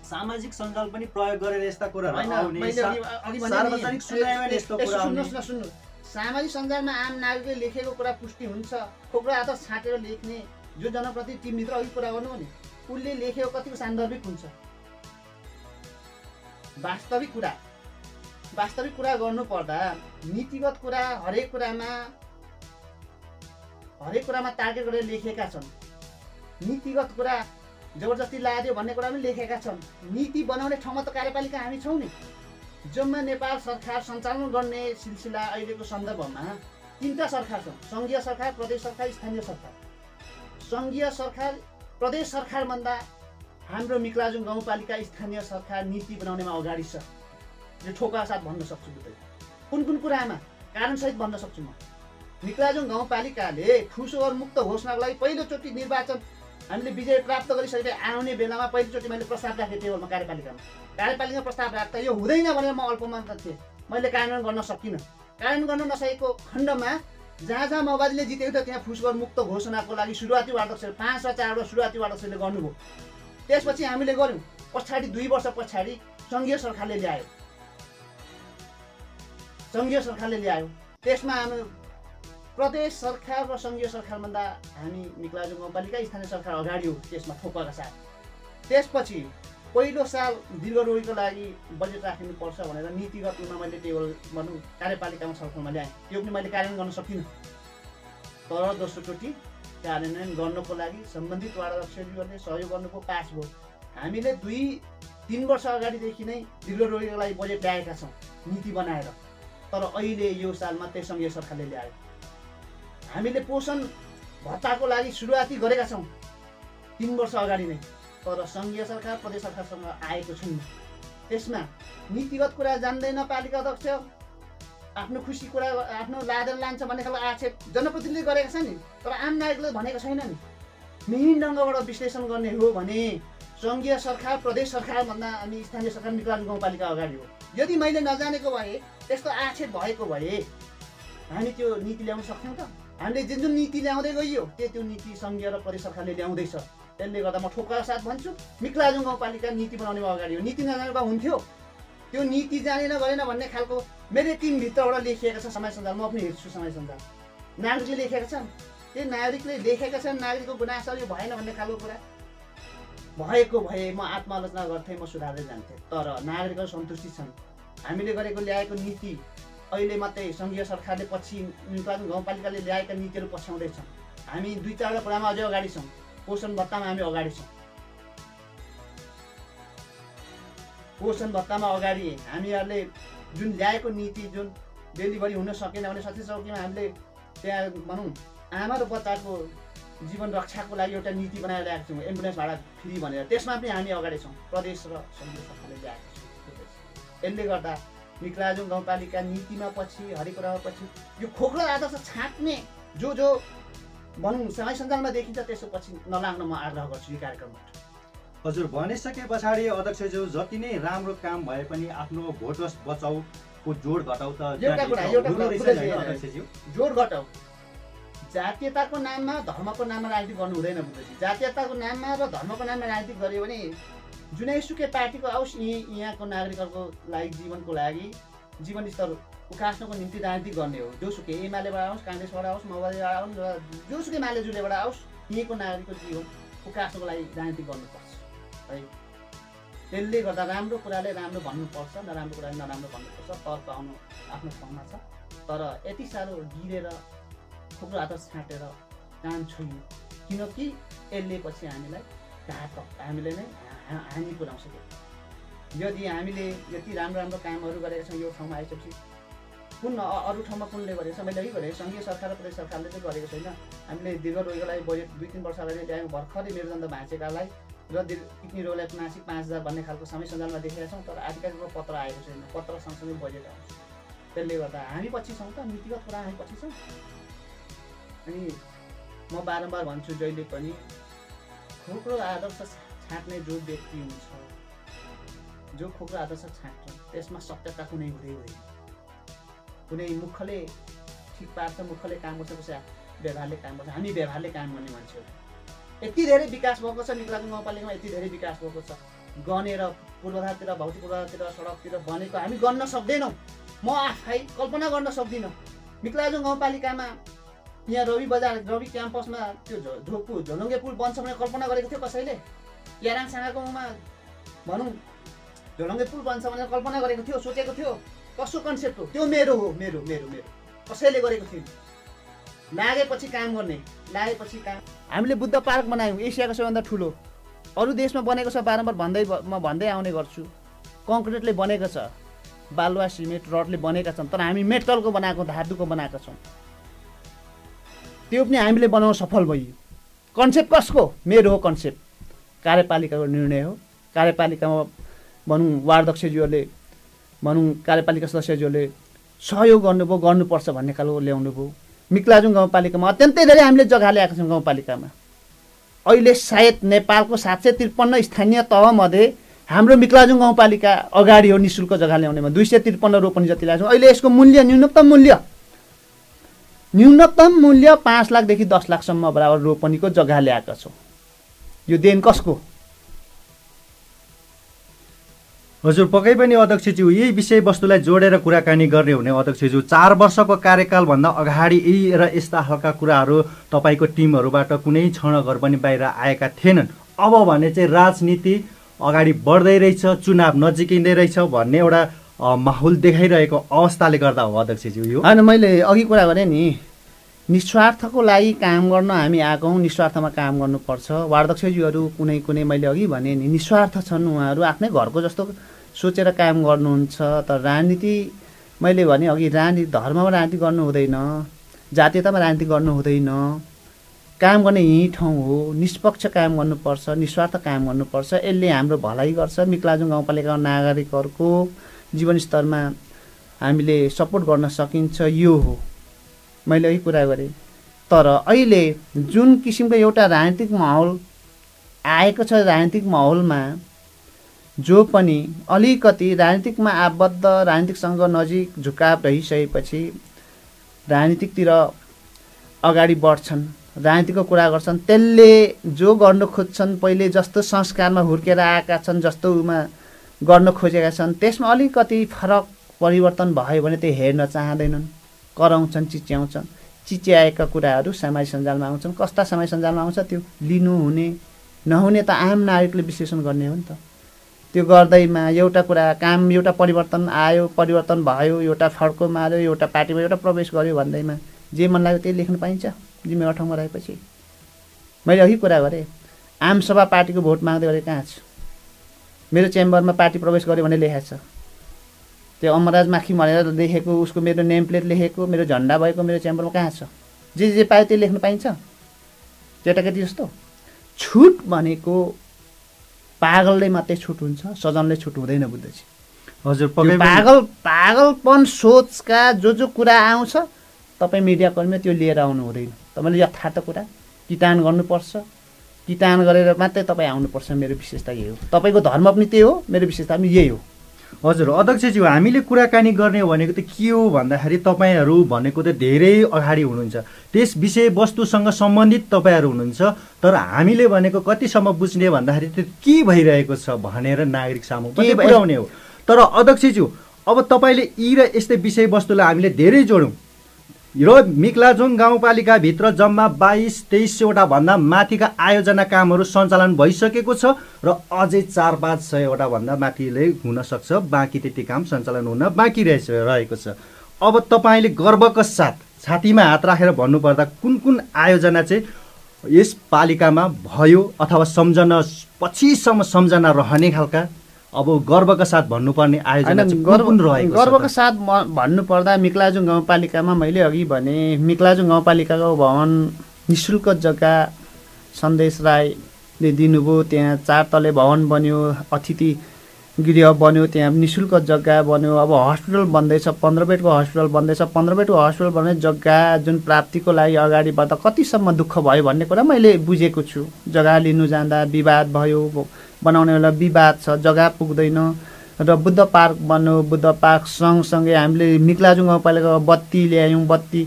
सामाजिक सञ्जाल पनि प्रयोग गरेर यस्ता कुराहरू आउने, सार्वजनिक सुनाइमा यस्तो कुरा आउने। सुन्नु, सामाजिक सञ्जालमा आम नागरिकले लेखेको कुरा पुष्टि हुन्छ। खोक्रो आदर्श छाटेर लेख्ने जो जनप्रति टिमभित्र अघि कुरा गर्नु भने उसले लेखेको कतिको सान्दर्भिक हुन्छ। वास्तविक कुरा गर्नुपर्दा नीतिगत कुरा हरेक कुरामा टार्गेट गरेर लेखेका छन्। नीतिगत कुरा जबरजस्ती लादियो भन्ने कुरा पनि लेखेका छन्। नीति बनाउने ठाउँमा त कार्यपालिका हामी छौँ नि। जम्मा नेपाल सरकार सञ्चालन गर्ने सिलसिला अहिलेको सन्दर्भमा 3टा सरकार छन्, सङ्घीय सरकार, प्रदेश सरकार, स्थानीय सरकार। सङ्घीय सरकार, प्रदेश सरकारभन्दा हाम्रो मिक्लाजुङ गाउँपालिका स्थानीय सरकार नीति बनाउनेमा अगाडि छ। यो ठोका साथ भन्न सक्छु। कुन कुन कुरामा कारणसहित भन्न सक्छु म। मिक्लाजुङ गाउँपालिकाले ठुसोहर मुक्त घोषणाको लागि पहिलोचोटि निर्वाचन हामीले विजय प्राप्त गरिसकेर आउने बेलामा पहिलोचोटि मैले प्रस्ताव राखेँ टेबलमा। कार्यपालिकामा प्रस्ताव राख्दा यो हुँदैन भनेर म अल्पमत थिएँ। मैले कार्यान्वयन गर्न सकिनँ। कार्यान्वयन गर्न नसकेको खण्डमा जहाँ माओवादीले जितेको थियो त्यहाँ ठुसोहर मुक्त घोषणाको लागि सुरुवाती वार्ड अध्यक्ष 5 र 4 सुरुवाती वार्ड अध्यक्षले गर्नुभयो। त्यसपछि हामीले गर्यौँ। पछाडि 2 वर्ष पछाडि सङ्घीय सरकारले ल्यायो। त्यसमा हामी प्रदेश सरकार र सङ्घीय सरकारभन्दा हामी मिक्लाजुङ गाउँपालिका स्थानीय सरकार अगाडि हो त्यसमा ठोक्काका साथ। त्यसपछि पहिलो साल दीर्घरोगीको लागि बजेट राखिनुपर्छ भनेर नीतिगत रूपमा मैले टेबल भनौँ कार्यपालिकामा छलफलमा ल्याएँ। त्यो पनि मैले कार्यान्वयन गर्न सकिनँ। तर दोस्रोचोटि कार्यान्वयन गर्नको लागि सम्बन्धित वार्ड अध्यक्षहरूले सहयोग गर्नुको पास भयो। हामीले 2-3 वर्ष अगाडिदेखि नै दीर्घरोगीको लागि बजेट ल्याएका छौँ नीति बनाएर। तर अहिले यो सालमा त्यही सङ्घीय सरकारले ल्यायो। हामीले पोषण भत्ताको लागि सुरुवाती गरेका छौँ 3 वर्ष अगाडि नै, तर सङ्घीय सरकार प्रदेश सरकारसँग आएको छैन। त्यसमा नीतिगत कुरा जान्दैन पालिका अध्यक्ष, आफ्नो खुसी कुरा आफ्नो लादेर लान्छ भन्ने खालको आक्षेप जनप्रतिनिधिले गरेका छन् नि, तर आम नागरिकले भनेको छैन नि। मिहिन ढङ्गबाट विश्लेषण गर्ने हो भने सङ्घीय सरकार प्रदेश सरकारभन्दा अनि स्थानीय सरकार मिक्लाजुङ गाउँपालिका अगाडि हो। यदि मैले नजानेको भए, त्यस्तो आक्षेप भएको भए हामी त्यो नीति ल्याउन सक्थ्यौँ त? हामीले जुन जुन नीति ल्याउँदै गइयो त्यो नीति सङ्घीय र प्रदेश सरकारले ल्याउँदैछ। त्यसले गर्दा म ठोक्कर साथ भन्छु, मिक्लाजुङ गाउँपालिका नीति बनाउने अगाडि हो। नीति नजानेको हुन्थ्यो, त्यो नीति जानेन गरेन भन्ने खालको मेरो टिमभित्रबाट लेखिएको छ समाज सञ्जाल, म पनि हेर्छु समाज सञ्जाल। नागरिकले लेखेका छन्, त्यो नागरिकले लेखेका छन्, नागरिकको गुनासो यो भएन भन्ने खालको कुरा भएको भए म आत्मालोचना गर्थेँ, म सुधार्दै जान्थेँ। तर नागरिकहरू सन्तुष्टि छन्। हामीले गरेको ल्याएको नीति अहिले मात्रै सङ्घीय सरकारले पछि मिक्लाजुङ गाउँपालिकाले ल्याएका नीतिहरू पछ्याउँदैछन्। हामी 2-4 कुरामा अझै अगाडि छौँ। पोषण भत्तामा हामी अगाडि छौँ। पोषण भत्तामा अगाडि हामीहरूले जुन ल्याएको नीति जुन डेलिभरी हुन सकेन भने 37 हामीले त्यहाँ भनौँ आमा र बच्चाको जीवन रक्षाको लागि एउटा नीति बनाएर ल्याएको छौँ, एम्बुलेन्स भाडा फ्री भनेर। त्यसमा पनि हामी अगाडि छौँ, प्रदेश र सङ्घीय सरकारले ल्याएको छौँ। यसले गर्दा मिक्लाजुङ गाउँपालिका नीतिमा पछि, हरेक कुरामा पछि, यो खोक्रो आदर्श छाट्ने जो भनौँ समाज सञ्जालमा देखिन्छ त्यसो पछि नलाग्न म आग्रह गर्छु यो कार्यक्रमबाट। हजुर, भनिसके पछाडि अध्यक्षज्यू जति नै राम्रो काम भए पनि आफ्नो भोट बचाउको जोड घटाउ त एउटा कुरा जोड घटाउ। जातीयताको नाममा धर्मको नाममा राजनीति गर्नु हुँदैन बुझेपछि। जातीयताको नाममा र धर्मको नाममा राजनीति गर्यो भने जुनैसुकै पार्टीको आओस्, यहाँको नागरिकहरूको लागि जीवनको लागि जीवन स्तर उकास्नको निम्ति राजनीति गर्ने हो। जोसुकै एमालेबाट आओस्, काङ्ग्रेसबाट आओस्, माओवादीबाट आओस्, जोसुकै मालेजुलेबाट आओस्, यहीँको नागरिकको जीवन उकास्नको लागि राजनीति गर्नुपर्छ है। त्यसले गर्दा राम्रो कुराले राम्रो भन्नुपर्छ, नराम्रो कुराले नराम्रो भन्नुपर्छ। तर्क आउनु आफ्नो ठाउँमा छ, तर यति साह्रो गिरेर खोक्रो आदर्श छाँटेर काम छैन, किनकि यसले पछि हामीलाई घातक, हामीले नै हानि पुर्याउँछ। यदि हामीले यति राम्रो राम्रो कामहरू गरेका छौँ यो ठाउँमा आइसकेपछि कुन अरू ठाउँमा कुनले गरेको छ? मैले अघि गरेँ सङ्घीय सरकार र प्रदेश सरकारले चाहिँ गरेको छैन। हामीले दीर्घ रोगको लागि बजेट 2-3 वर्ष अगाडि ल्यायौँ, भर्खरै मेरुदण्ड भाँचेकालाई र किडनी रोगलाई मासिक 5,000 भन्ने खालको समय सञ्जालमा देखेका छौँ, तर आधिकारिक पत्र आएको छैन। पत्र सँगसँगै बजेट आउँछ। त्यसले गर्दा हामी पछि छौँ त, नीतिगत कुरा हामी पछि छौँ। अनि म बारम्बार भन्छु जहिले पनि खोक्रो आदर्श छाट्ने जो व्यक्ति हुन्छ, जो खोक्रो आदर्श छाट्छ त्यसमा सत्यता कुनै हुँदैन। कुनै मुखले ठिक पार्छ, मुखले काम गर्छ, कसै व्यवहारले काम गर्छ। हामी व्यवहारले काम गर्ने मान्छेहरू। यति धेरै विकास भएको छ मिक्लाजुङ गाउँपालिकामा, यति धेरै विकास भएको छ। गनेर पूर्वाधारतिर, भौतिक पूर्वाधारतिर, सडकतिर बनेको हामी गर्न सक्दैनौँ। म आफै कल्पना गर्न सक्दिनँ। मिक्लाजुङ गाउँपालिकामा यहाँ रवि बजार, रवि क्याम्पसमा त्यो झोलुङ्गे पुल बन्छ भनेर कल्पना गरेको थियो कसैले? याराङसँगकोमा भनौँ झोलुङ्गे पुल बन्छ भनेर कल्पना गरेको थियो, सोचेको थियो? कसो कन्सेप्ट हो त्यो? मेरो हो, मेरो मेरो मेरो कसैले गरेको थिएन। लागेपछि काम गर्ने, लागेपछि काम। हामीले बुद्ध पार्क बनायौँ, एसियाको सबैभन्दा ठुलो। अरू देशमा बनेको छ, बारम्बार म भन्दै आउने गर्छु। कङ्क्रिटले बनेको छ, बालुवा सिमेन्ट रडले बनेका छन्, तर हामी मेटलको बनाएको, धातुको बनाएका छौँ। त्यो पनि हामीले बनाउन सफल भइयो। कन्सेप्ट कसको? मेरो हो कन्सेप्ट। कार्यपालिकाको निर्णय हो। कार्यपालिकामा भनौँ वार्डध्यक्षज्यूहरूले, भनौँ कार्यपालिका सदस्यज्यूहरूले सहयोग गर्नुभयो, गर्नुपर्छ भन्ने खालको ल्याउनु भयो। मिक्लाजुङ गाउँपालिकामा अत्यन्तै धेरै हामीले जग्गा ल्याएका छौँ। गाउँपालिकामा अहिले सायद नेपालको 753 स्थानीय तहमध्ये हाम्रो मिक्लाजुङ गाउँपालिका अगाडि हो निःशुल्क जग्गा ल्याउनेमा। 253 रोपनी जति ल्याएको छौँ। अहिले यसको मूल्य न्यूनतम मूल्य 5 लाखदेखि 10 लाखसम्म बराबर रोपनीको जग्गा ल्याएका छौँ। यो देन कसको? हजुर, पक्कै पनि अध्यक्षज्यू यही विषयवस्तुलाई जोडेर कुराकानी गर्ने हुने अध्यक्षज्यू 4 वर्षको कार्यकालभन्दा अगाडि यी र यस्ता खालका कुराहरू तपाईँको टिमहरूबाट कुनै क्षणगर पनि बाहिर आएका थिएनन्। अब भने चाहिँ राजनीति अगाडि बढ्दै रहेछ, चुनाव नजिकिँदै रहेछ भन्ने एउटा माहौल देखाइरहेको अवस्थाले गर्दा हो अध्यक्षज्यू यो? होइन, मैले अघि कुरा गरेँ नि, निस्वार्थको लागि काम गर्न हामी आएको हौँ, निस्वार्थमा काम गर्नुपर्छ। वार्डध्यक्षज्यूहरू कुनै मैले अघि भने नि निस्वार्थ छन्, उहाँहरू आफ्नै घरको जस्तो सोचेर काम गर्नुहुन्छ। तर राजनीति मैले भने अघि राजनीति धर्ममा राजनीति गर्नु हुँदैन, जातीयतामा राजनीति गर्नु हुँदैन। काम गर्ने यही ठाउँ हो, निष्पक्ष काम गर्नुपर्छ, निस्वार्थ काम गर्नुपर्छ। यसले हाम्रो भलाइ गर्छ। मिक्लाजुङ गाउँपालिकाका नागरिकहरूको जीवनस्तरमा हामीले सपोर्ट गर्न सकिन्छ, यो हो मैले यही कुरा गरेँ। तर अहिले जुन किसिमको एउटा राजनीतिक माहौल आएको छ, राजनीतिक माहौलमा जो पनि अलिकति राजनीतिकमा आबद्ध, राजनीतिकसँग नजिक झुकाव रहिसकेपछि राजनीतिकतिर अगाडि बढ्छन्, राजनीतिको कुरा गर्छन्। त्यसले जो गर्न खोज्छन्, पहिले जस्तो संस्कारमा हुर्केर आएका छन्, जस्तोमा गर्न खोजेका छन्, त्यसमा अलिकति फरक परिवर्तन भयो भने त्यो हेर्न चाहँदैनन्, कराउँछन्, चिच्याउँछन्। चिच्याएका कुराहरू सामाजिक सञ्जालमा आउँछन्। कस्ता सामाजिक सञ्जालमा आउँछ त्यो लिनु हुने नहुने त आम नागरिकले विश्लेषण गर्ने हो नि त। त्यो गर्दैमा एउटा कुरा काम, एउटा परिवर्तन आयो, परिवर्तन भयो, एउटा फड्को मार्यो, एउटा पार्टीमा एउटा प्रवेश गर्यो भन्दैमा जे मन लाग्यो त्यही लेख्न पाइन्छ जिम्मेवार ठाउँमा रहेपछि। मैले अघि कुरा गरेँ, आमसभा पार्टीको भोट माग्दै गरेँ कहाँ छ? मेरो चेम्बरमा पार्टी प्रवेश गर्यो भने लेखेको छ। त्यो अमरराज माखी भनेर लेखेको, उसको मेरो नेम प्लेट लेखेको, मेरो झन्डा भएको मेरो चेम्बरमा कहाँ छ? जे पायो त्यही लेख्न पाइन्छ केटाकेटी जस्तो? छुट भनेको पागलले मात्रै छुट हुन्छ, सजनले छुट हुँदैन बुद्धजी। हजुर, पागलपन सोचका जो कुरा आउँछ तपाईँ मिडियाकर्मीले त्यो लिएर आउनु हुँदैन। तपाईँले यथार्थ कुरा किटान गर्नुपर्छ, किटान गरेर मात्रै तपाईँ आउनुपर्छ। मेरो विशेषता यही हो। तपाईँको धर्म पनि त्यही हो, मेरो विशेषता पनि यही हो। हजुर अध्यक्षज्यू, हामीले कुराकानी गर्ने भनेको त के हो भन्दाखेरि तपाईँहरू भनेको त धेरै अगाडि हुनुहुन्छ, त्यस विषयवस्तुसँग सम्बन्धित तपाईँहरू हुनुहुन्छ। तर हामीले भनेको कतिसम्म बुझ्ने भन्दाखेरि त्यो के भइरहेको छ भनेर नागरिक सामु पुर्याउने हो। तर अध्यक्षज्यू, अब तपाईँले यी र यस्तै विषयवस्तुलाई हामीले धेरै जोडौँ र मिक्लाजुङ गाउँपालिकाभित्र जम्मा 22-2300वटा भन्दा माथिका आयोजना कामहरू सञ्चालन भइसकेको छ र अझै 400-500वटा भन्दा माथिले हुन सक्छ, बाँकी त्यति काम सञ्चालन हुन बाँकी रहेको छ। अब तपाईँले गर्वका साथ छातीमा हात राखेर भन्नुपर्दा कुन आयोजना चाहिँ यस पालिकामा भयो अथवा सम्झना पछिसम्म सम्झना रहने खालका अब गर्वका साथ भन्नुपर्ने आयोजना कुन रहेको छ? गर्वका साथ भन्नुपर्दा मिक्लाजुङ गाउँपालिकामा मैले अघि भने मिक्लाजुङ गाउँपालिकाको भवन निःशुल्क जग्गा सन्देश राईले दिनुभयो। त्यहाँ 4 तले भवन बन्यो, अतिथि गृह बन्यो, त्यहाँ निःशुल्क जग्गा बन्यो। अब हस्पिटल बन्दैछ, 15 बेडको हस्पिटल बन्दैछ। 15 बेडको हस्पिटल बन्ने जग्गा जुन प्राप्तिको लागि अगाडि बढ्दा कतिसम्म दुःख भयो भन्ने कुरा मैले बुझेको छु। जग्गा लिनु जाँदा विवाद भयो, बनाउने बेला विवाद छ, जग्गा पुग्दैन। र बुद्ध पार्क बन्यो, बुद्ध पार्क सँगसँगै हामीले मिक्लाजुङ गाउँपालिकाको बत्ती ल्यायौँ। बत्ती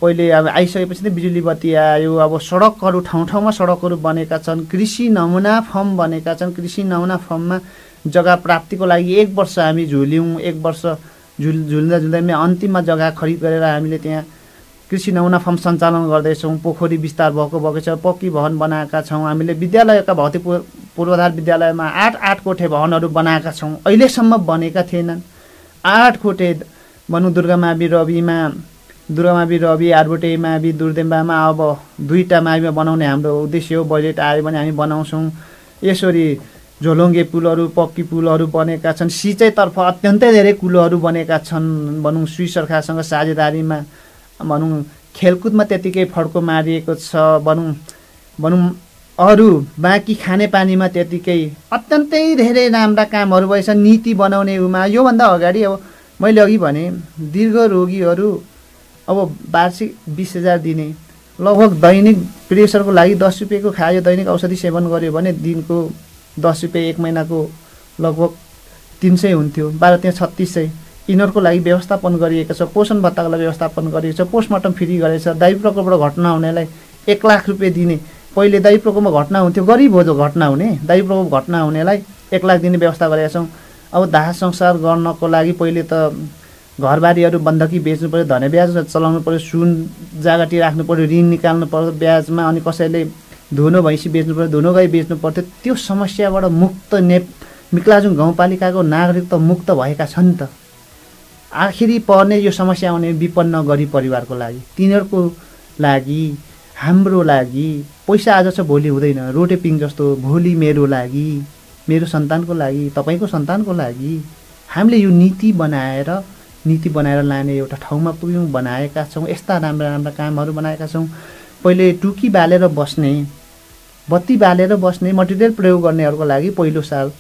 पहिले अब आइसकेपछि नै बिजुली बत्ती आयो। अब सडकहरू ठाउँ ठाउँमा सडकहरू बनेका छन्। कृषि नमुना फर्म बनेका छन्। कृषि नमुना फर्ममा जग्गा प्राप्तिको लागि 1 वर्ष हामी झुल्यौँ। 1 वर्ष झुल्दा अन्तिममा जग्गा खरिद गरेर हामीले त्यहाँ कृषि नमुना फर्म सञ्चालन गर्दैछौँ। पोखरी विस्तार भएको छ, पक्की भवन बनाएका छौँ। हामीले विद्यालयका भौतिक पूर्वाधार विद्यालयमा 8 कोठे भवनहरू बनाएका छौँ। अहिलेसम्म बनेका थिएनन्। 8 कोठे भनौँ दुर्गामावि रवि आर्बुटे मावि दुर्देम्बामा अब 2टा माविमा बनाउने हाम्रो उद्देश्य हो। बजेट आयो भने हामी बनाउँछौँ। यसरी झोलुङ्गे पुलहरू, पक्की पुलहरू बनेका छन्। सिँचाइतर्फ अत्यन्तै धेरै कुलोहरू बनेका छन्। भनौँ स्वी सरकारसँग साझेदारीमा भनौँ खेलकुदमा त्यतिकै फड्को मारिएको छ। भनौँ अरू बाँकी खानेपानीमा त्यतिकै अत्यन्तै धेरै राम्रा कामहरू भएछ। नीति बनाउने उमा योभन्दा अगाडि अब मैले अघि भने दीर्घ रोगीहरू अब वार्षिक 20,000 दिने, लगभग दैनिक प्रेसरको लागि 10 रुपियाँको खायो, दैनिक औषधि सेवन गर्यो भने दिनको 10 रुपियाँ, 1 महिनाको लगभग 300 हुन्थ्यो। 12-3600 यिनीहरूको लागि व्यवस्थापन गरिएको छ। पोषण भत्ताको लागि व्यवस्थापन गरिएको छ। पोस्टमार्टम फ्री गरेको छ। दैवी प्रकोपबाट घटना हुनेलाई 1 लाख रुपियाँ दिने। पहिले दैवी प्रकोपमा घटना हुन्थ्यो, गरिब हो जो घटना हुने, दैवी प्रकोप घटना हुनेलाई 1 लाख दिने व्यवस्था गरेका छौँ। अब दाह संसार गर्नको लागि पहिले त घरबारीहरू बन्धकी बेच्नु पऱ्यो, धने ब्याज चलाउनु पऱ्यो, सुन जागटी राख्नु पऱ्यो, ऋण निकाल्नु पऱ्यो ब्याजमा, अनि कसैले धुनो भैँसी बेच्नु पऱ्यो, धुनो गाई बेच्नु पर्थ्यो। त्यो समस्याबाट मुक्त मिक्लाजुङ गाउँपालिकाको नागरिक त मुक्त भएका छन् त। आखिरी पर्ने यो समस्या आउने विपन्न गरिब परिवारको लागि, तिनीहरूको लागि, हाम्रो लागि पैसा आज छ भोलि हुँदैन। रोटेपिङ जस्तो भोलि मेरो लागि, मेरो सन्तानको लागि, तपाईँको सन्तानको लागि हामीले यो नीति बनाएर नीति बनाएर लाने एउटा ठाउँमा पुग्यौँ, बनाएका छौँ। यस्ता राम्रा राम्रा कामहरू बनाएका छौँ। पहिले टुकी बालेर बस्ने, बत्ती बालेर बस्ने, मटेरियल प्रयोग गर्नेहरूको लागि पहिलो साल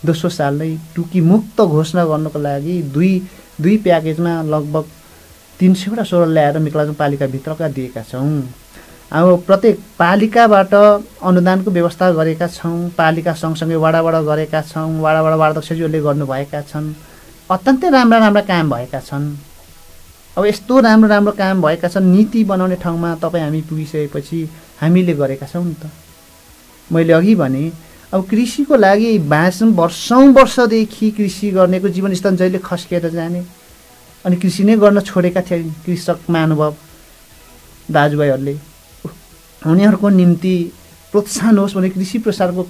दोस्रो साल नै टुकी मुक्त घोषणा गर्नको लागि दुई प्याकेजमा लगभग 300वटा सोलर ल्याएर मिक्लाजुङ पालिकाभित्रका दिएका छौँ। अब प्रत्येक पालिकाबाट अनुदानको व्यवस्था गरेका छौँ। पालिका सँगसँगै वडाबाट गरेका छौँ। वडाबाट वार्डध्यक्षज्यूहरूले गर्नुभएका छन्। अत्यन्तै राम्रा राम्रा काम भएका छन्। अब यस्तो राम्रो राम्रो काम भएका छन्। नीति बनाउने ठाउँमा तपाईँ हामी पुगिसकेपछि हामीले गरेका छौँ नि त। मैले अघि भने अब कृषिको लागि वर्षौँदेखि कृषि गर्नेको जीवनस्तर जहिले खस्किएर जाने, अनि कृषि नै गर्न छोडेका थिए कृषक महानुभाव दाजुभाइहरूले। उनीहरूको निम्ति प्रोत्साहन होस् भने कृषि प्रसारको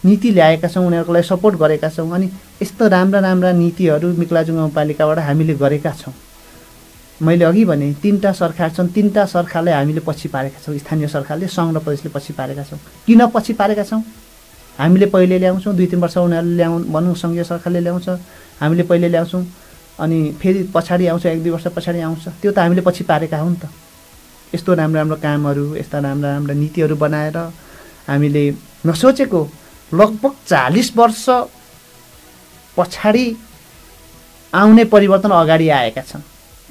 नीति ल्याएका छौँ, उनीहरूको लागि सपोर्ट गरेका छौँ। अनि यस्तो राम्रा राम्रा नीतिहरू मिक्लाजुङ गाउँपालिकाबाट हामीले गरेका छौँ। मैले अघि भने 3टा सरकार छन्, 3टा सरकारलाई हामीले पछि पारेका छौँ। स्थानीय सरकारले, सङ्घ र प्रदेशले पछि पारेका छौँ। किन पछि पारेका छौँ? हामीले पहिले ल्याउँछौँ, 2-3 वर्ष उनीहरूले भनौँ सङ्घीय सरकारले ल्याउँछ, हामीले पहिले ल्याउँछौँ, अनि फेरि पछाडि आउँछ, 1-2 वर्ष पछाडि आउँछ। त्यो त हामीले पछि पारेका हौँ नि त। यस्तो राम्रो राम्रो कामहरू, यस्ता राम्रा राम्रा नीतिहरू बनाएर हामीले नसोचेको लगभग 40 वर्ष पछाडि आउने परिवर्तन अगाडि आएका छन्।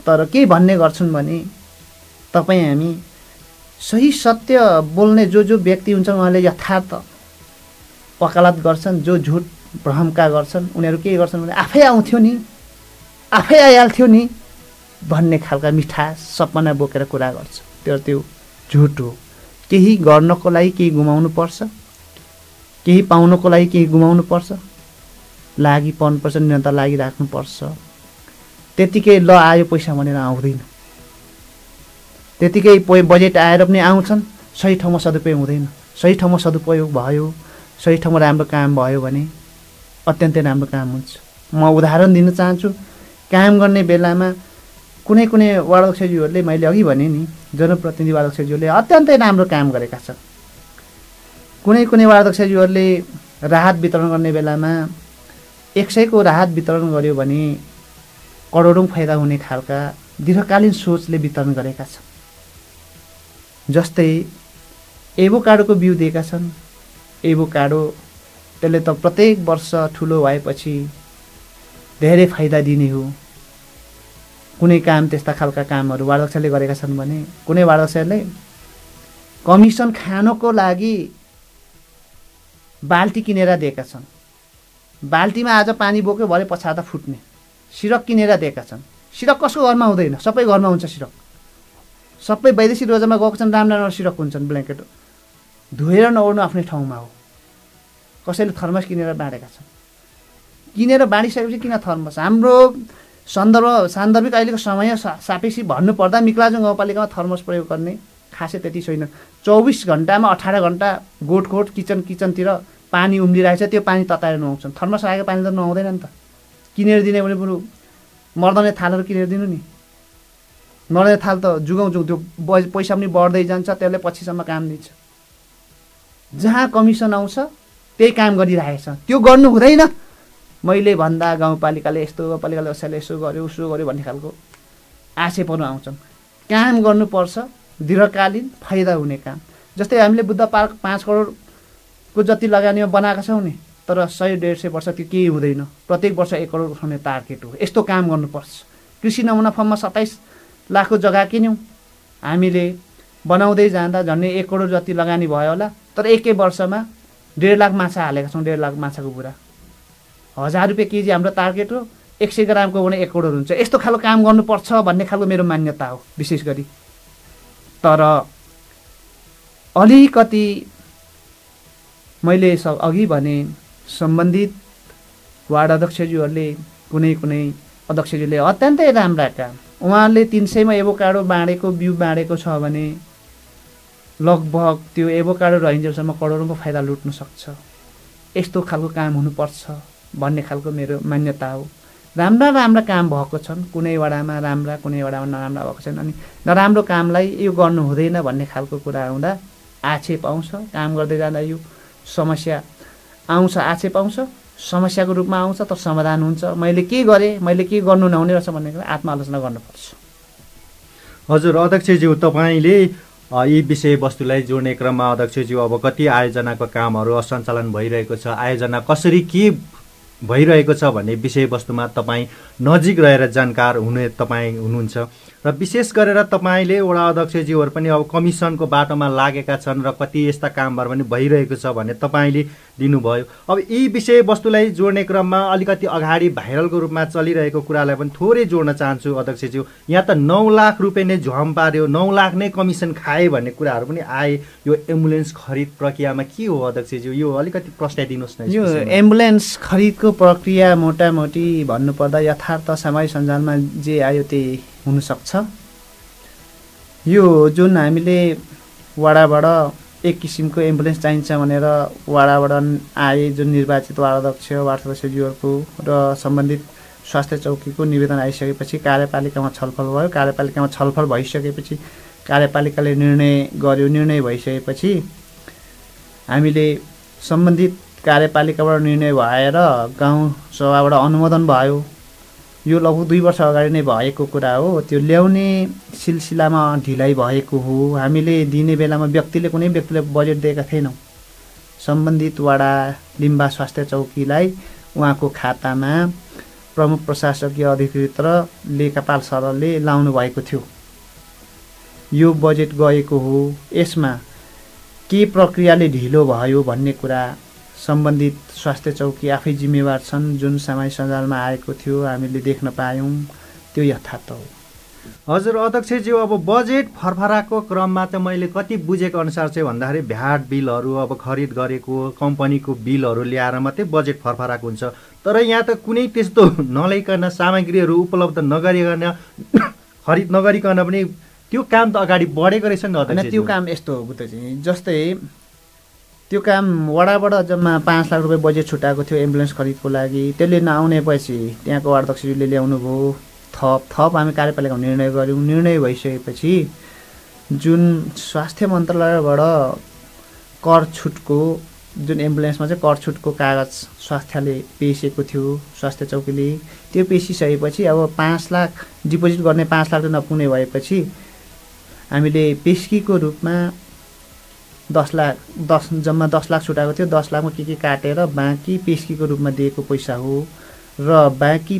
तर के भन्ने गर्छन् भने तपाईँ हामी सही सत्य बोल्ने जो व्यक्ति हुन्छन् उहाँले यथार्थ वकालत गर्छन्। जो झुट भ्रमका गर्छन् उनीहरू के गर्छन् भने आफै आउँथ्यो नि, आफै आइहाल्थ्यो नि भन्ने खालका मिठास सपना बोकेर कुरा गर्छ। त्यो झुट हो। केही गर्नको लागि केही गुमाउनु पर्छ, केही पाउनको लागि केही गुमाउनु पर्छ, लागि पर्नुपर्छ, निरन्तर लागिराख्नुपर्छ। त्यतिकै ल आयो पैसा भनेर आउँदैन। त्यतिकै बजेट आएर पनि आउँछन्, सही ठाउँमा सदुपयोग हुँदैन। सही ठाउँमा सदुपयोग भयो, सही ठाउँमा राम्रो काम भयो भने अत्यन्तै राम्रो काम हुन्छ। म उदाहरण दिन चाहन्छु। काम गर्ने बेलामा कुनै वार्डध्यक्षज्यूहरूले, मैले अघि भने नि, जनप्रतिनिधि वार्डध्यक्षज्यूहरूले अत्यन्तै राम्रो काम गरेका छन्। कुनै वार्डध्यक्षज्यूहरूले राहत वितरण गर्ने बेलामा 100 को राहत वितरण गर्यो भने करोडौँ फाइदा हुने खालका दीर्घकालीन सोचले वितरण गरेका छन्। जस्तै एभोकाडोको बिउ दिएका छन्। एभोकाडो त्यसले त प्रत्येक वर्ष ठुलो भएपछि धेरै फाइदा दिने हो। कुनै काम त्यस्ता खालका कामहरू वार्डध्यक्षले गरेका छन् भने कुनै वार्डध्यक्षले कमिसन खानको लागि बाल्टी किनेर दिएका छन्। बाल्टीमा आज पानी बोक्यो भरे पछाडा फुट्ने सिरक किनेर दिएका छन्। सिरक कसको घरमा हुँदैन? सबै घरमा हुन्छ सिरक। सबै वैदेशिक रोजामा गएको छन्, राम्रा राम्रा सिरक हुन्छन्। ब्ल्याङ्केट धोएर नओर्नु आफ्नै ठाउँमा हो। कसैले थर्मस किनेर बाँडेका छन्। किनेर बाँडिसकेपछि किन थर्मस? हाम्रो सान्दर्भिक अहिलेको समय सापेक्षी भन्नुपर्दा मिक्लाजुङ गाउँपालिकामा थर्मस प्रयोग गर्ने खासै त्यति छैन। 24 घन्टामा 18 घन्टा गोठकोट किचनतिर पानी उम्लिरहेछ, त्यो पानी तताएर नुहाउँछन्। थर्मस आएको पानी त नुहाउँदैन नि त। किनेर दिने भने बरु मर्दने थालहरू किनेर दिनु नि। मर्दने थाल त जुगाउँ त्यो पैसा पनि बढ्दै जान्छ, त्यसले पछिसम्म काम दिन्छ। जहाँ कमिसन आउँछ त्यही काम गरिरहेछ। त्यो गर्नु हुँदैन। मैले भन्दा गाउँपालिकाले यस्तो, गाउँपालिकाले कसैले यसो गर्यो उसो गर्यो भन्ने खालको आक्षेपहरू आउँछन्। काम गर्नुपर्छ, दीर्घकालीन फाइदा हुने काम। जस्तै हामीले बुद्ध पार्क 5 करोडको जति लगानीमा बनाएका छौँ नि, तर 100-150 वर्ष त्यो केही हुँदैन। प्रत्येक वर्ष 1 करोड उठाउने टार्गेट हो। यस्तो काम गर्नुपर्छ। कृषि नमुना फर्ममा 27 लाखको जग्गा किन्यौँ हामीले। बनाउँदै जाँदा झन्डै 1 करोड जति लगानी भयो होला, तर एकै वर्षमा 1.5 लाख माछा हालेका छौँ। 1.5 लाख माछाको बुरा 1000 रुपियाँ केजी हाम्रो टार्गेट हो। 100 ग्रामको भने 1 करोड हुन्छ। यस्तो खालको काम गर्नुपर्छ भन्ने खालको मेरो मान्यता हो विशेष गरी। तर अलिकति मैले अघि भने सम्बन्धित वार्ड अध्यक्षज्यूहरूले, कुनै अध्यक्षज्यूले अत्यन्तै राम्रा काम, उहाँले 300 मा एभोकाडो बाँडेको बिउ बाँडेको छ भने लगभग त्यो एभोकाडो रहन्जेलसम्म करोडौँको फाइदा लुट्न सक्छ। यस्तो खालको काम हुनुपर्छ भन्ने खालको मेरो मान्यता हो। राम्रा राम्रा काम भएको छन्, कुनै वडामा राम्रा, कुनै वडामा नराम्रा भएको छन्। अनि नराम्रो कामलाई यो गर्नु हुँदैन भन्ने खालको कुरा आउँदा आक्षेप आउँछ। काम गर्दै जाँदा यो समस्या आउँछ, आक्षेप आउँछ। समस्याको रूपमा आउँछ तर समाधान हुन्छ। मैले के गरेँ, मैले के गर्नु नहुने रहेछ भन्ने कुरा आत्मआलोचना गर्नुपर्छ। हजुर अध्यक्षज्यू, तपाईँले यी विषयवस्तुलाई जोड्ने क्रममा अध्यक्षज्यू अब कति आयोजनाको कामहरू सञ्चालन भइरहेको छ, आयोजना कसरी के भइरहेको छ भन्ने विषयवस्तुमा तपाईँ नजिक रहेर जानकार तपाईँ हुनुहुन्छ र विशेष गरेर तपाईँले वडा अध्यक्षज्यूहरू पनि अब कमिसनको बाटोमा लागेका छन् र कति यस्ता कामहरू पनि भइरहेको छ भन्ने तपाईँले दिनुभयो। अब यी विषयवस्तुलाई जोड्ने क्रममा अलिकति अगाडि भाइरलको रूपमा चलिरहेको कुरालाई पनि थोरै जोड्न चाहन्छु अध्यक्षज्यू। यहाँ त 9 लाख रुपियाँ नै झ्वाम पार्यो, 9 लाख नै कमिसन खाए भन्ने कुराहरू पनि आए। यो एम्बुलेन्स खरिद प्रक्रियामा के हो अध्यक्षज्यू, यो अलिकति प्रस्ताइदिनुहोस् न। यो एम्बुलेन्स खरिदको प्रक्रिया मोटामोटी भन्नुपर्दा यथार्थ सामाजिक सञ्जालमा जे आयो त्यही हुनसक्छ। यो जुन हामीले वडाबाट एक किसिमको एम्बुलेन्स चाहिन्छ भनेर वडाबाट आए जुन निर्वाचित वार्ड अध्यक्ष वार्ड सदस्यज्यूहरूको र सम्बन्धित स्वास्थ्य चौकीको निवेदन आइसकेपछि कार्यपालिकामा छलफल भयो। कार्यपालिकामा छलफल भइसकेपछि कार्यपालिकाले निर्णय गर्यो। निर्णय भइसकेपछि हामीले सम्बन्धित कार्यपालिकाबाट निर्णय भएर गाउँ सभाबाट अनुमोदन भयो। यो लगभग 2 वर्ष अगाडि नै भएको कुरा हो। त्यो ल्याउने सिलसिलामा ढिलाइ भएको हो। हामीले दिने बेलामा कुनै व्यक्तिले बजेट दिएका थिएनौँ। सम्बन्धित वडा लिम्बा स्वास्थ्य चौकीलाई उहाँको खातामा प्रमुख प्रशासकीय अधिकृत र लेखापाल सरले लाउनु भएको थियो। यो बजेट गएको हो। यसमा के प्रक्रियाले ढिलो भयो भन्ने कुरा सम्बन्धित स्वास्थ्य चौकी आफै जिम्मेवार छन्। जुन सामाजिक सञ्जालमा आएको थियो हामीले देख्न पायौँ, त्यो यथार्थ हो। हजुर अध्यक्षज्यू, अब बजेट फरफराको क्रममा त मैले कति बुझेको अनुसार चाहिँ भन्दाखेरि भ्याट बिलहरू अब खरिद गरेको कम्पनीको बिलहरू ल्याएर मात्रै बजेट फरफराको हुन्छ। तर यहाँ त कुनै त्यस्तो नल्याइकन सामग्रीहरू उपलब्ध नगरिकन खरिद नगरिकन पनि त्यो काम त अगाडि बढेको रहेछ नि अध्यक्ष। त्यो काम यस्तो हो बुद्धजी, जस्तै त्यो काम वडाबाट जम्मा 5 लाख रुपियाँ बजेट छुट्याएको थियो एम्बुलेन्स खरिदको लागि। त्यसले नआउनेपछि त्यहाँको वार्ड अध्यक्षले ल्याउनु भयो। थप हामी कार्यपालिकामा निर्णय गऱ्यौँ। निर्णय भइसकेपछि जुन स्वास्थ्य मन्त्रालयबाट कर छुटको जुन एम्बुलेन्समा चाहिँ कर छुटको कागज स्वास्थ्यले पेसेको थियो स्वास्थ्य चौकीले, त्यो पेसिसकेपछि अब 5 लाख डिपोजिट गर्ने 5 लाख नपुग्ने भएपछि हामीले पेस्कीको रूपमा 10 लाख छुटाएको थियो। 10 लाखमा के काटेर बाँकी पेस्कीको रूपमा दिएको पैसा हो र बाँकी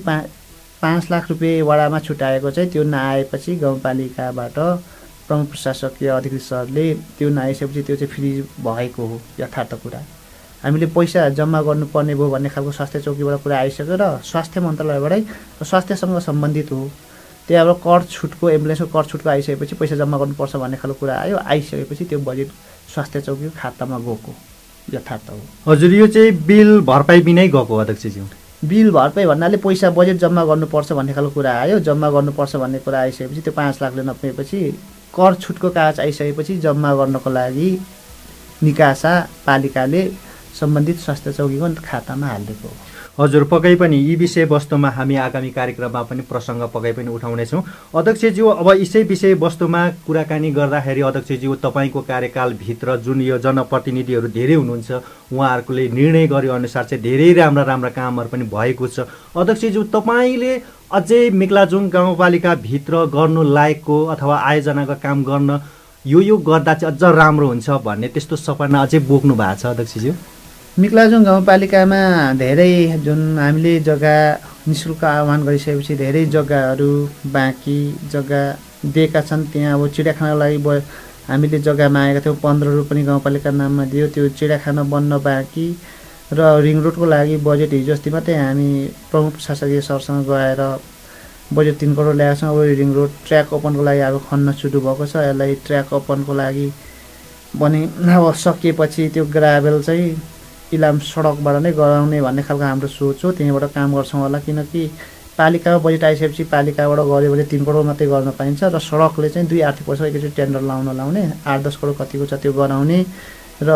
5 लाख रुपियाँ वडामा छुटाएको चाहिँ त्यो नआएपछि गाउँपालिकाबाट प्रमुख प्रशासकीय अधिकृत सरले त्यो नआइसकेपछि त्यो चाहिँ फ्री भएको हो। यथार्थ कुरा हामीले पैसा जम्मा गर्नुपर्ने भयो भन्ने खालको स्वास्थ्य चौकीबाट कुरा आइसक्यो र स्वास्थ्य मन्त्रालयबाटै स्वास्थ्यसँग सम्बन्धित हो। त्यहाँबाट कर छुटको एम्बुलेन्सको कर छुटको आइसकेपछि पैसा जम्मा गर्नुपर्छ भन्ने खालको कुरा आयो। आइसकेपछि त्यो बजेट स्वास्थ्य चौकीको खातामा गएको यथार्थ हो। हजुर, यो चाहिँ बिल भरपाई बिनै गएको अध्यक्षज्यू? बिल भरपाई भन्नाले पैसा बजेट जम्मा गर्नुपर्छ भन्ने खालको कुरा आयो। जम्मा गर्नुपर्छ भन्ने कुरा आइसकेपछि त्यो 5 लाखले नपुगेपछि कर छुटको कागज आइसकेपछि जम्मा गर्नको लागि निकासा पालिकाले सम्बन्धित स्वास्थ्य चौकीको खातामा हालिदिएको हो। हजुर, पक्कै पनि यी विषयवस्तुमा हामी आगामी कार्यक्रममा पनि प्रसङ्ग पक्कै पनि उठाउनेछौँ। अध्यक्षज्यू, अब यसै विषयवस्तुमा कुराकानी गर्दाखेरि अध्यक्षज्यू तपाईँको कार्यकालभित्र जुन यो जनप्रतिनिधिहरू धेरै हुनुहुन्छ उहाँहरूले निर्णय गरे अनुसार चाहिँ धेरै राम्रा कामहरू पनि भएको छ। अध्यक्षज्यू, तपाईँले अझै मिक्लाजुङ गाउँपालिकाभित्र गर्नु लायकको अथवा आयोजनाको काम गर्न यो गर्दा चाहिँ अझ राम्रो हुन्छ भन्ने त्यस्तो सपना अझै बोक्नु भएको छ अध्यक्षज्यू? मिक्लाजुङ गाउँपालिकामा धेरै जुन हामीले जग्गा निःशुल्क आह्वान गरिसकेपछि धेरै जग्गाहरू बाँकी जग्गा दिएका छन्। त्यहाँ अब चिडियाखानाको लागि हामीले जग्गा मागेका थियौँ, 15 रुपियाँ पनि गाउँपालिका नाममा दियो। त्यो चिडियाखाना बन्न बाँकी र रिङ रोडको लागि बजेट हिजो अस्ति मात्रै हामी प्रमुख प्रशासकीय सरसँग गएर बजेट 3 करोड ल्याएका छौँ। अब रिङ रोड ट्र्याक ओपनको लागि अब खन्न सुरु भएको छ। यसलाई ट्र्याक ओपनको लागि भने अब सकिएपछि त्यो ग्राभेल चाहिँ इलाम सडकबाट नै गराउने भन्ने खालको हाम्रो सोच हो। त्यहीँबाट काम गर्छौँ होला, किनकि पालिकामा बजेट आइसकेपछि पालिकाबाट गऱ्यो भने 3 करोड मात्रै गर्न पाइन्छ र सडकले चाहिँ 2 आर्थिक वर्ष एकैचोटि टेन्डर लाउने 8-10 करोड कतिको छ त्यो गराउने र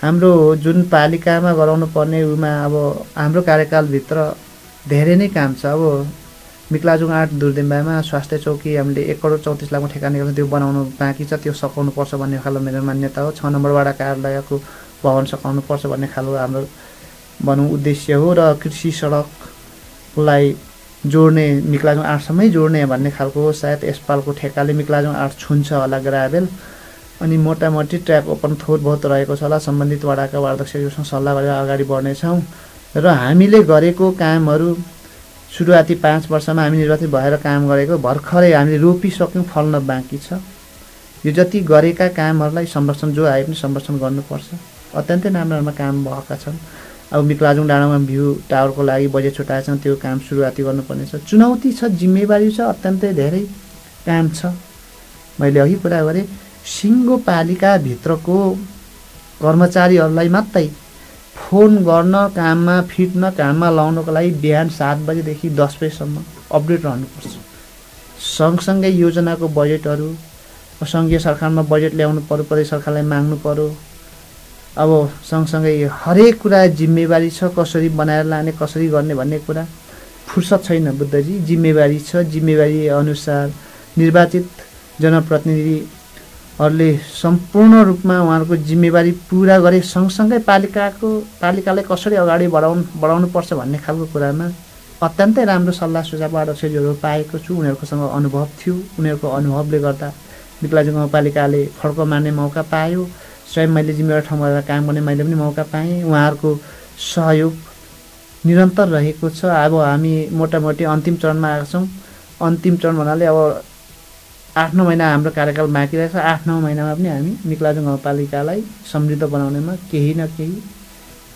हाम्रो जुन पालिकामा गराउनु पर्ने उमा अब हाम्रो कार्यकालभित्र धेरै नै काम छ। अब मिक्लाजुङ 8 दुर्दिम्बामा स्वास्थ्य चौकी हामीले 1 करोड 34 लाखमा ठेक्का निकाल्नु, त्यो बनाउनु बाँकी छ। त्यो सकाउनुपर्छ भन्ने खालको मेरो मान्यता हो। 6 नम्बर वडा कार्यालयको भवन सकाउनुपर्छ भन्ने खालको हाम्रो भनौँ उद्देश्य हो र कृषि सडकलाई जोड्ने मिक्लाजुङ 8सम्मै जोड्ने भन्ने खालको हो। सायद यसपालको ठेक्काले मिक्लाजुङ 8 छुन्छ होला ग्राभेल। अनि मोटामोटी ट्र्याक ओपन थोर बहुत रहेको छ होला। सम्बन्धित वडाका वार्डध्यक्षहरूसँग सल्लाह गरेर अगाडि बढ्नेछौँ र हामीले गरेको कामहरू सुरुवाती 5 वर्षमा हामी निर्वाचित भएर काम गरेको भर्खरै हामीले रोपिसक्यौँ, फल्न बाँकी छ। यो जति गरेका कामहरूलाई संरक्षण जो आए पनि संरक्षण गर्नुपर्छ। अत्यन्तै राम्रो राम्रो काम भएका छन्। अब मिक्लाजुङ डाँडामा भ्यू टावरको लागि बजेट छुटाएछन्, त्यो काम सुरुवाती गर्नुपर्नेछ। चुनौती छ, जिम्मेवारी छ, अत्यन्तै धेरै काम छ। मैले अघि कुरा गरेँ, सिङ्गो पालिकाभित्रको कर्मचारीहरूलाई मात्रै फोन गर्न, काममा फिट्न, काममा लाउनको लागि बिहान 7 बजेदेखि 10 बजेसम्म अपडेट रहनुपर्छ। सँगसँगै योजनाको बजेटहरू सङ्घीय सरकारमा बजेट ल्याउनु पर्यो, प्रदेश सरकारलाई माग्नु पर्यो। अब सँगसँगै हरेक कुरा जिम्मेवारी छ, कसरी बनाएर लाने, कसरी गर्ने भन्ने कुरा फुर्सद छैन बुद्धजी। जिम्मेवारी छ, जिम्मेवारी अनुसार निर्वाचित जनप्रतिनिधिहरूले सम्पूर्ण रूपमा उहाँहरूको जिम्मेवारी पुरा गरे सँगसँगै पालिकालाई कसरी अगाडि बढाउनुपर्छ भन्ने खालको कुरामा अत्यन्तै राम्रो सल्लाह सुझाव अध्यक्षज्यूहरू पाएको छु। उनीहरूकोसँग अनुभव थियो, उनीहरूको अनुभवले गर्दा मिक्लाजुङ गाउँपालिकाले फड्को मार्ने मौका पायो। स्वयं मैले जिम्मेवार ठाउँमा गएर काम गर्ने मैले पनि मौका पाएँ। उहाँहरूको सहयोग निरन्तर रहेको छ। अब हामी मोटामोटी अन्तिम चरणमा आएका छौँ। अन्तिम चरण भन्नाले अब 8-9 महिना हाम्रो कार्यकाल बाँकी रहेछ। 8-9 महिनामा पनि हामी मिक्लाजुङ गाउँपालिकालाई समृद्ध बनाउनेमा केही न केही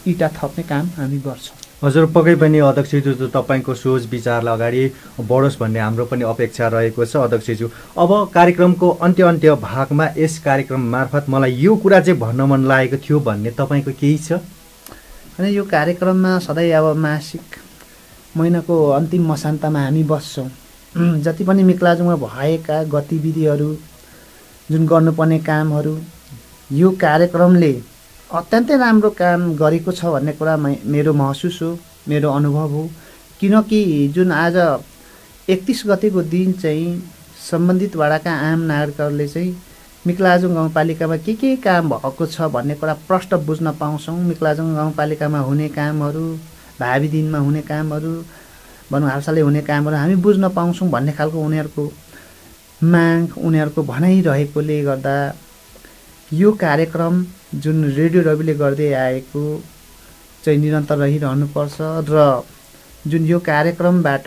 इँटा थप्ने काम हामी गर्छौँ। हजुर, पक्कै पनि अध्यक्षज्यू तपाईँको सोच विचारलाई अगाडि बढोस् भन्ने हाम्रो पनि अपेक्षा रहेको छ। अध्यक्षज्यू, अब कार्यक्रमको अन्त्य भागमा यस कार्यक्रम मार्फत मलाई यो कुरा चाहिँ भन्न मन लागेको थियो भन्ने तपाईँको केही छ? अनि यो कार्यक्रममा सधैँ अब मासिक महिनाको अन्तिम मसान्तमा हामी बस्छौँ। जति पनि मिक्लाजुङमा भएका गतिविधिहरू, जुन गर्नुपर्ने कामहरू, यो कार्यक्रमले अत्यन्तै राम्रो काम गरेको छ भन्ने कुरा मेरो महसुस हो, मेरो अनुभव हो। किनकि जुन आज 31 गतेको दिन चाहिँ सम्बन्धित वडाका आम नागरिकहरूले चाहिँ मिक्लाजुङ गाउँपालिकामा के काम भएको छ भन्ने कुरा प्रष्ट बुझ्न पाउँछौँ। मिक्लाजुङ गाउँपालिकामा हुने कामहरू, भावी दिनमा हुने कामहरू, भनौँ हालसालै हुने कामहरू हामी बुझ्न पाउँछौँ भन्ने खालको उनीहरूको माग, उनीहरूको भनाइरहेकोले गर्दा यो कार्यक्रम जुन रेडियो रविले गर्दै आएको चाहिँ निरन्तर रहिरहनुपर्छ र जुन यो कार्यक्रमबाट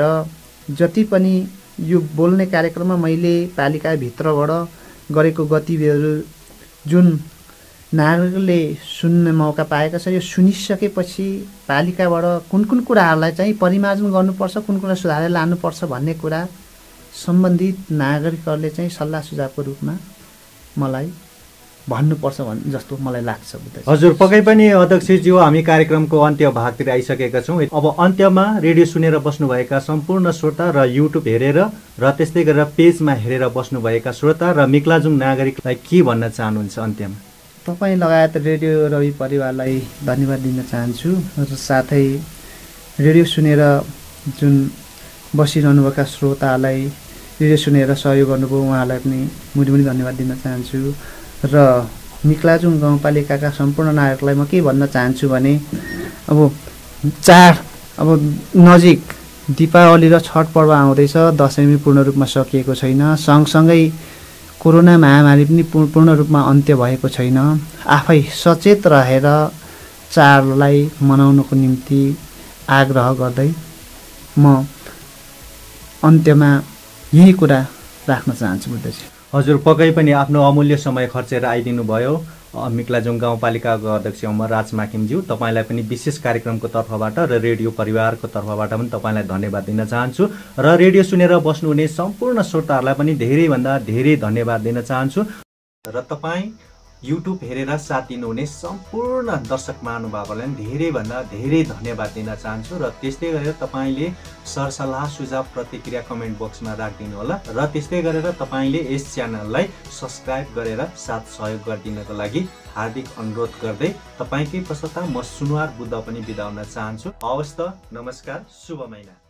जति पनि यो बोल्ने कार्यक्रममा मैले पालिकाभित्रबाट गरेको गतिविधिहरू जुन नागरिकले सुन्ने मौका पाएका छ, यो सुनिसकेपछि पालिकाबाट कुन कुराहरूलाई चाहिँ परिमार्जन गर्नुपर्छ, कुन कुरा सुधारेर लानुपर्छ भन्ने कुरा सम्बन्धित नागरिकहरूले चाहिँ सल्लाह सुझावको रूपमा मलाई भन्नुपर्छ जस्तो मलाई लाग्छ। हजुर, पक्कै पनि अध्यक्षज्यू, हामी कार्यक्रमको अन्त्य भागतिर आइसकेका छौँ। अब अन्त्यमा रेडियो सुनेर बस्नुभएका सम्पूर्ण श्रोता र युट्युब हेरेर र त्यस्तै गरेर पेजमा हेरेर बस्नुभएका श्रोता र मिक्लाजुङ नागरिकलाई के भन्न चाहनुहुन्छ अन्त्यमा? तपाईँ लगायत रेडियो रवि परिवारलाई धन्यवाद दिन चाहन्छु र साथै रेडियो सुनेर जुन बसिरहनुभएका श्रोतालाई रेडियो सुनेर सहयोग गर्नुभयो उहाँलाई पनि मुनि धन्यवाद दिन चाहन्छु। र मिक्लाजुङ गाउँपालिकाका सम्पूर्ण नागरिकलाई म के भन्न चाहन्छु भने अब चाड अब नजिक दीपावली र छठ पर्व आउँदैछ। दसैँ पनि पूर्ण रूपमा सकिएको छैन, सँगसँगै कोरोना महामारी पनि पूर्ण रूपमा अन्त्य भएको छैन। आफै सचेत रहेर चाडलाई मनाउनको निम्ति आग्रह गर्दै म अन्त्यमा यही कुरा राख्न चाहन्छु बुद्धजी। हजुर, पक्कै पनि आफ्नो अमूल्य समय खर्चेर आइदिनु भयो मिक्लाजुङ गाउँपालिकाको अध्यक्ष अमर राज माकिमज्यू। तपाईँलाई पनि विशेष कार्यक्रमको तर्फबाट र रेडियो परिवारको तर्फबाट पनि तपाईँलाई धन्यवाद दिन चाहन्छु र रेडियो सुनेर बस्नुहुने सम्पूर्ण श्रोताहरूलाई पनि धेरैभन्दा धेरै धन्यवाद दिन चाहन्छु र तपाईँ युट्युब हेरेर साथ दिनुहुने सम्पूर्ण दर्शक महानुभावहरूलाई धेरैभन्दा धेरै धन्यवाद दिन चाहन्छु र त्यस्तै गरेर तपाईँले सरसल्लाह सुझाव प्रतिक्रिया कमेन्ट बक्समा राखिदिनु होला र त्यस्तै गरेर तपाईँले यस च्यानललाई सब्सक्राइब गरेर साथ सहयोग गरिदिनको लागि हार्दिक अनुरोध गर्दै तपाईँकै पश्चात म सुनुवार बुद्ध पनि बिदा हुन चाहन्छु। हवस् त, नमस्कार, शुभ महिना।